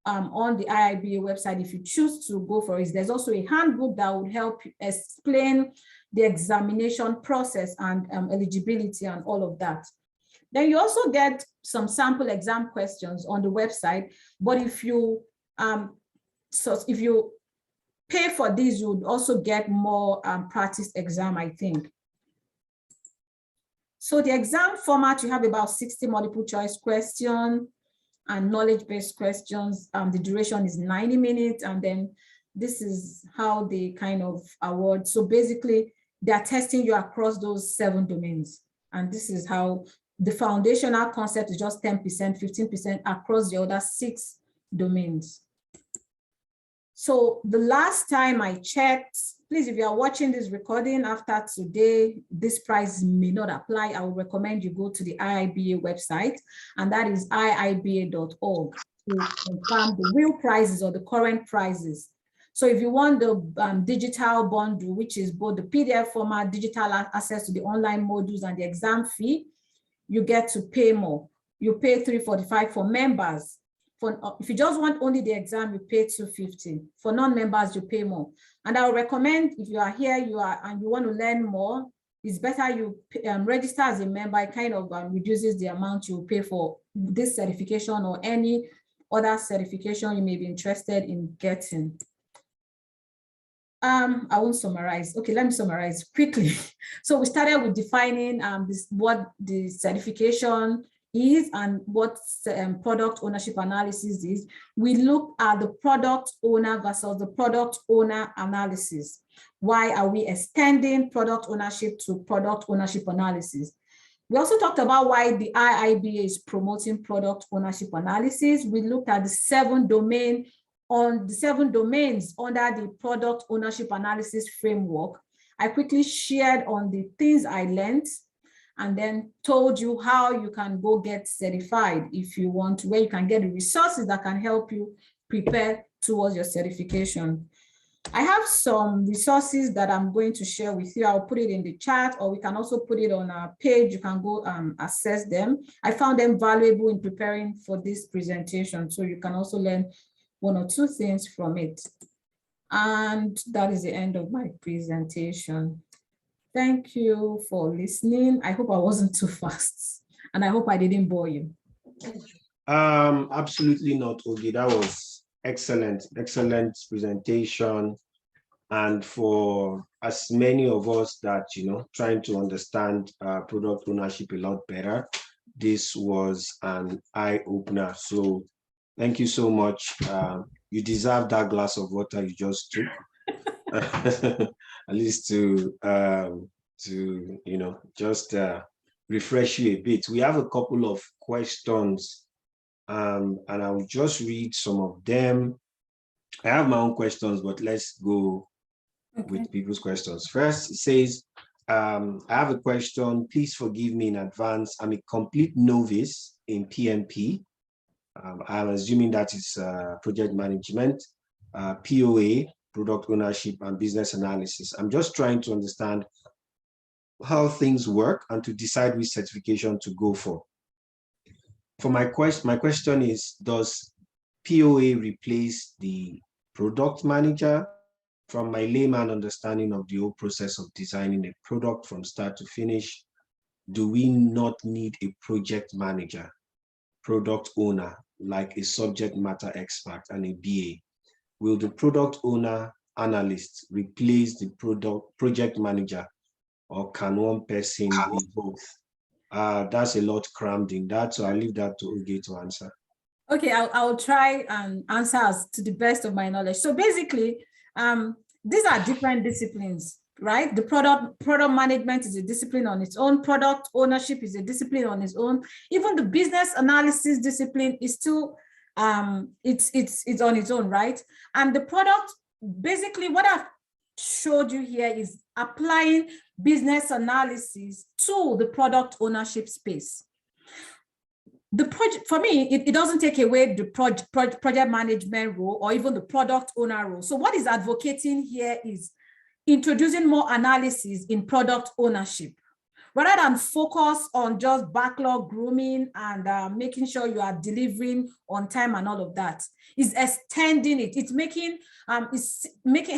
on the IIBA website if you choose to go for it. There's also a handbook that would help you explain the examination process and eligibility and all of that. Then you also get some sample exam questions on the website, but if you pay for these, you would also get more practice exam, I think. So the exam format, you have about 60 multiple choice questions and knowledge-based questions. The duration is 90 minutes, and then this is how they kind of award. So basically, they're testing you across those 7 domains. And this is how the foundational concept is just 10%, 15% across the other 6 domains. So the last time I checked, please, if you are watching this recording after today, this price may not apply. I would recommend you go to the IIBA website, and that is iiba.org to confirm the real prices or the current prices. So if you want the digital bundle, which is both the PDF format, digital access to the online modules, and the exam fee, you get to pay more. You pay $345 for members. If you just want only the exam, you pay $250. For non-members, you pay more. And I would recommend, if you are here, and you want to learn more, it's better you register as a member. It kind of reduces the amount you pay for this certification or any other certification you may be interested in getting. I won't summarize. Okay, let me summarize quickly. So we started with defining what the certification is and what product ownership analysis is. We look at the product owner versus the product owner analysis. Why are we extending product ownership to product ownership analysis? We also talked about why the IIBA is promoting product ownership analysis. We looked at the 7 domains under the product ownership analysis framework. I quickly shared on the things I learned, and then told you how you can go get certified if you want to, where you can get the resources that can help you prepare towards your certification. I have some resources that I'm going to share with you. I'll put it in the chat, or we can also put it on our page. You can go access them. I found them valuable in preparing for this presentation, so you can also learn 1 or 2 things from it. And that is the end of my presentation. Thank you for listening. I hope I wasn't too fast, and I hope I didn't bore you. Absolutely not, Ogi. That was excellent presentation. And for as many of us that, trying to understand product ownership a lot better, this was an eye-opener. So thank you so much. You deserve that glass of water you just took. At least to just refresh you a bit. We have a couple of questions, and I will just read some of them. I have my own questions, but let's go with people's questions. First, it says, I have a question. Please forgive me in advance. I'm a complete novice in PMP. I'm assuming that is project management, POA, product ownership, and business analysis. I'm just trying to understand how things work and to decide which certification to go for. For my question is, does POA replace the product manager? From my layman understanding of the whole process of designing a product from start to finish, do we not need a project manager, product owner, like a subject matter expert and a BA? Will the product owner analyst replace the project manager, or can one person be both? That's a lot crammed in that, so I'll leave that to Oge to answer. Okay, I'll try and answer to the best of my knowledge. So basically, these are different disciplines. right? The product management is a discipline on its own. Product ownership is a discipline on its own. Even the business analysis discipline is still, it's on its own, right? And the product, basically what I've showed you here is applying business analysis to the product ownership space. The project, for me, it doesn't take away the project management role or even the product owner role. So what is advocating here is introducing more analysis in product ownership, rather than focus on just backlog grooming and making sure you are delivering on time and all of that. Is extending it. It's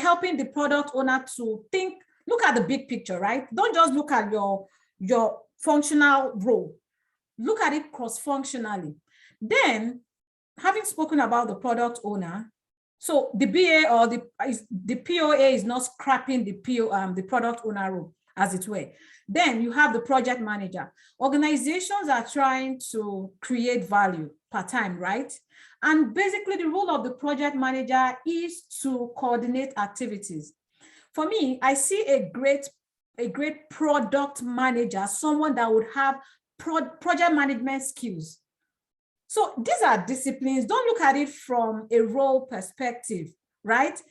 helping the product owner to think, look at the big picture, right? Don't just look at your functional role. Look at it cross-functionally. Then, having spoken about the product owner, so the BA or the POA is not scrapping the product owner role, as it were. Then you have the project manager. Organizations are trying to create value per time, right? And basically the role of the project manager is to coordinate activities. For me, I see a great product manager, someone that would have project management skills. So these are disciplines. Don't look at it from a role perspective, right?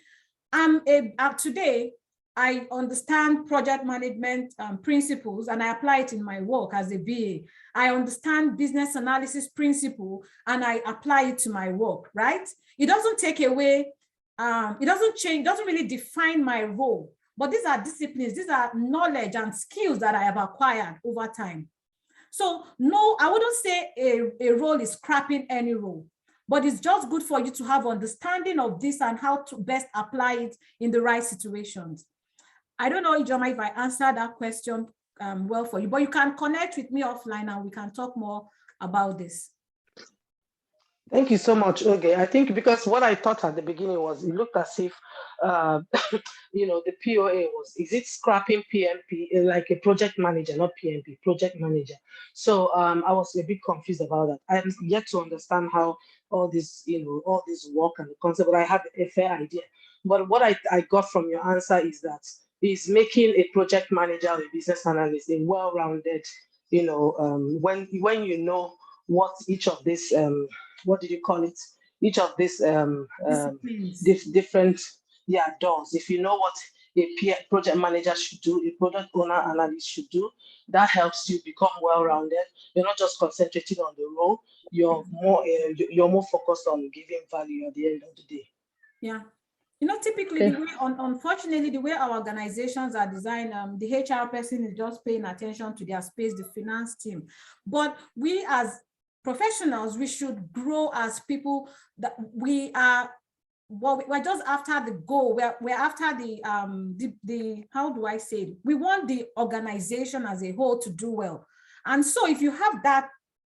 Today, I understand project management principles and I apply it in my work as a BA. I understand business analysis principle and I apply it to my work, right? It doesn't take away, it doesn't change, it doesn't really define my role, but these are disciplines, these are knowledge and skills that I have acquired over time. So no, I wouldn't say a role is scrapping any role, but it's just good for you to have understanding of this and how to best apply it in the right situations. I don't know, Ijoma, if I answered that question well for you, but you can connect with me offline and we can talk more about this. Thank you so much, Oge. I think because what I thought at the beginning was it looked as if, the POA is it scrapping PMP, like a project manager, not PMP, project manager. So I was a bit confused about that. I'm yet to understand how all this work and the concept, but I have a fair idea. But what I got from your answer is that is making a project manager or a business analyst a well-rounded, when you know what each of this what did you call it? Each of these different does. If you know what a project manager should do, a product owner analyst should do, that helps you become well-rounded. You're not just concentrating on the role. You're more focused on giving value at the end of the day. Yeah. Typically, the way, unfortunately, the way our organizations are designed, the HR person is just paying attention to their space, the finance team. But we as professionals, we should grow as people. That we're just after the goal. We're after the how do I say it? We want the organization as a whole to do well. And so if you have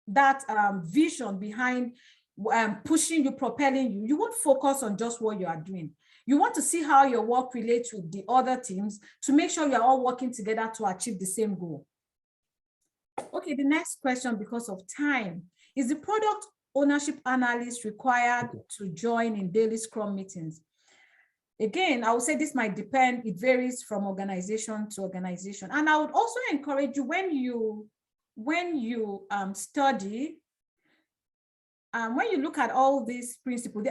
that vision behind pushing you, propelling you, you won't focus on just what you are doing. You want to see how your work relates with the other teams to make sure you're all working together to achieve the same goal. Okay, the next question, because of time, is the product ownership analyst required to join in daily Scrum meetings? Again, I would say this might depend. It varies from organization to organization. And I would also encourage you when you study, when you look at all these principles,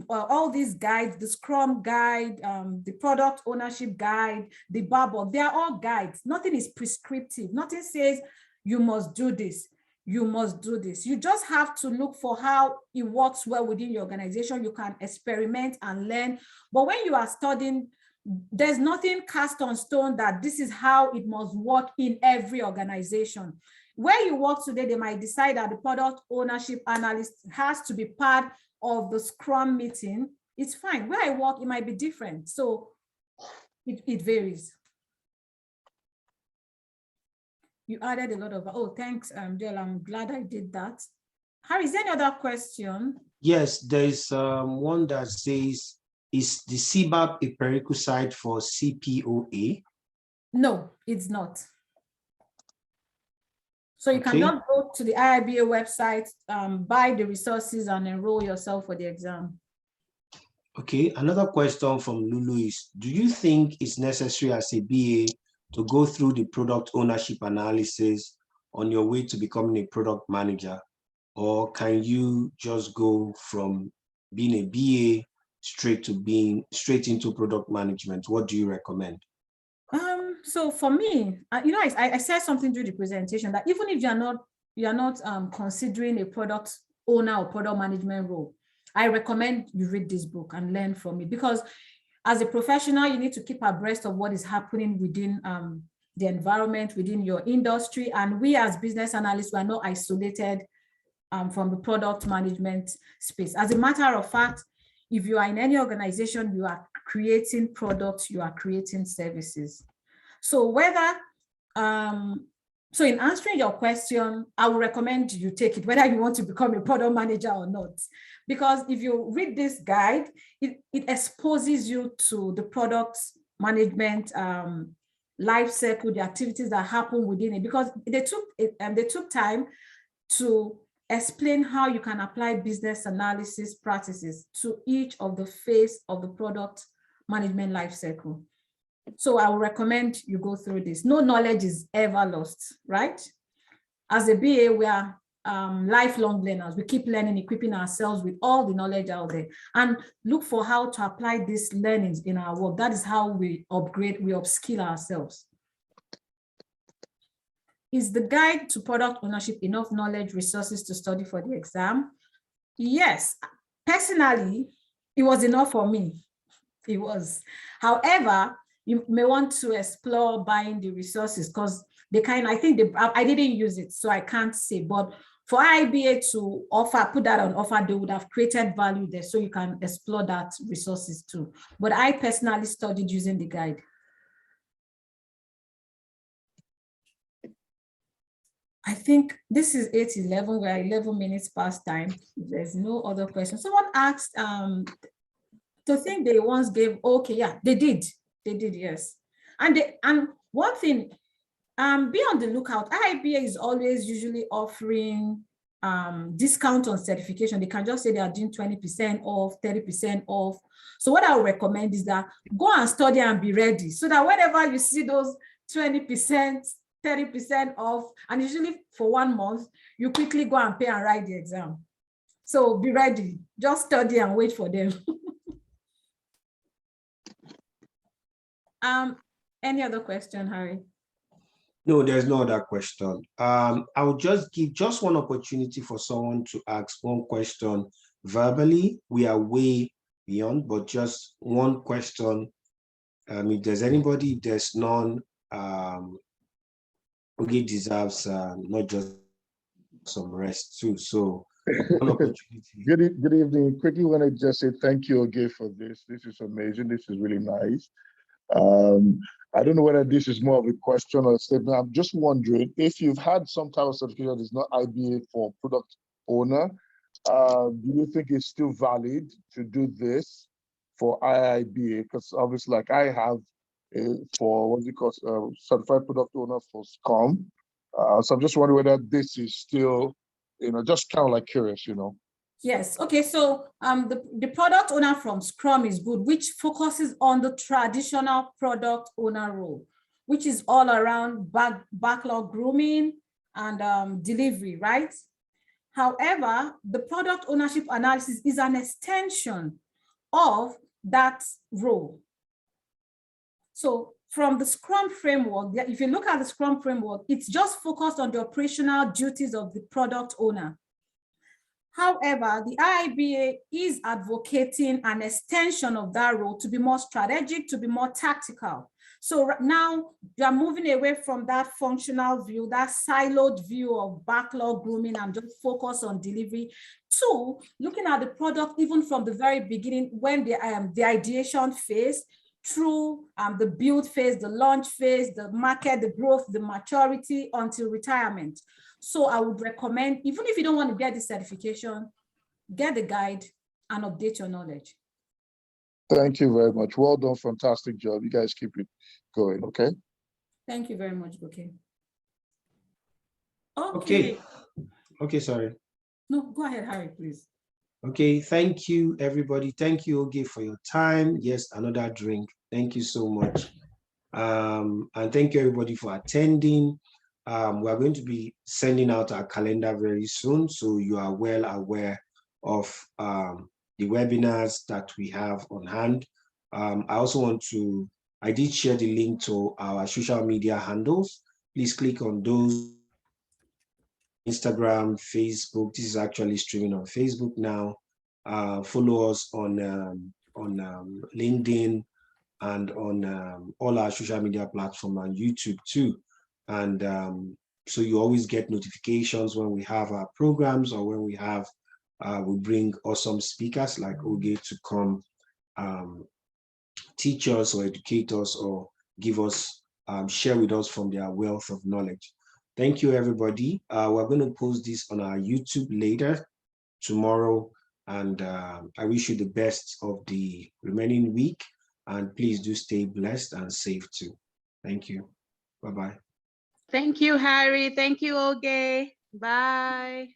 all these guides, the Scrum guide, the product ownership guide, the backlog, they are all guides. Nothing is prescriptive. Nothing says you must do this. You must do this. You just have to look for how it works well within your organization. You can experiment and learn. But when you are studying, there's nothing cast on stone that this is how it must work in every organization. Where you work today, they might decide that the product ownership analyst has to be part of the Scrum meeting. It's fine. Where I work, it might be different. So it varies. You added a lot of, thanks, Del. I'm glad I did that. Harry, is there any other question? Yes, there's one that says, is the CBAP a prerequisite for CPOA? No, it's not. So you cannot go to the IIBA website, buy the resources and enroll yourself for the exam. Okay, another question from Lulu is, do you think it's necessary as a BA to go through the product ownership analysis on your way to becoming a product manager? Or can you just go from being a BA straight into product management? What do you recommend? So for me, I said something during the presentation that even if you're not considering a product owner or product management role, I recommend you read this book and learn from it, because as a professional, you need to keep abreast of what is happening within the environment, within your industry. And we as business analysts, we are not isolated from the product management space. As a matter of fact, if you are in any organization, you are creating products, you are creating services. So whether, so in answering your question, I would recommend you take it, whether you want to become a product manager or not. Because if you read this guide, it exposes you to the product management life cycle, the activities that happen within it, because they took time to explain how you can apply business analysis practices to each of the phase of the product management life cycle. So I would recommend you go through this. No knowledge is ever lost, right? As a BA, we are lifelong learners. We keep learning, equipping ourselves with all the knowledge out there, and look for how to apply these learnings in our work. That is how we upgrade, we upskill ourselves. Is the guide to product ownership enough knowledge, resources to study for the exam? Yes, personally, it was enough for me. It was. However, you may want to explore buying the resources, because I didn't use it, so I can't say, but for IIBA to put that on offer, they would have created value there, so you can explore that resources too. But I personally studied using the guide. I think this is 8:11. We're 11 minutes past time. There's no other question. Someone asked to think they once gave, okay, yeah, they did, yes. And one thing, be on the lookout. IIBA is always usually offering discount on certification. They can just say they are doing 20% off, 30% off. So what I would recommend is that go and study and be ready, so that whenever you see those 20%, 30% off, and usually for 1 month, you quickly go and pay and write the exam. So be ready, just study and wait for them. Any other question, Harry? No, there's no other question. I will just give just one opportunity for someone to ask one question verbally. We are way beyond, but just one question. If there's anybody, if there's none, Oge deserves not just some rest too. So one opportunity. Good evening. Quickly want to just say thank you again for this. This is amazing. This is really nice. I don't know whether this is more of a question or a statement. I'm just wondering if you've had some type of certification that is not IBA for product owner, do you think it's still valid to do this for IIBA? Because obviously, like I have for what's it called, certified product owner for Scrum. So I'm just wondering whether this is still, just kind of like curious, Yes. Okay. So the product owner from Scrum is good, which focuses on the traditional product owner role, which is all around backlog grooming and delivery, right? However, the product ownership analysis is an extension of that role. So from the Scrum framework, if you look at the Scrum framework, it's just focused on the operational duties of the product owner. However, the IIBA is advocating an extension of that role to be more strategic, to be more tactical. So now you are moving away from that functional view, that siloed view of backlog grooming and just focus on delivery, to looking at the product even from the very beginning, when the ideation phase, through the build phase, the launch phase, the market, the growth, the maturity, until retirement. So I would recommend, even if you don't want to get the certification, get the guide and update your knowledge. Thank you very much. Well done. Fantastic job. You guys keep it going, okay? Thank you very much, Goke. Okay. Okay, sorry. No, go ahead, Harry, please. Okay, thank you, everybody. Thank you, Oge, for your time. Yes, another drink. Thank you so much. And thank you, everybody, for attending. We are going to be sending out our calendar very soon, so you are well aware of the webinars that we have on hand. I did share the link to our social media handles. Please click on those. Instagram, Facebook. This is actually streaming on Facebook now. Follow us on LinkedIn and on all our social media platforms and YouTube too. And so you always get notifications when we have our programs or when we bring awesome speakers like Oge to come teach us or educate us or give us, share with us from their wealth of knowledge. Thank you, everybody. We're going to post this on our YouTube later tomorrow. And I wish you the best of the remaining week. And please do stay blessed and safe too. Thank you. Bye-bye. Thank you, Harry. Thank you, Oge. Bye.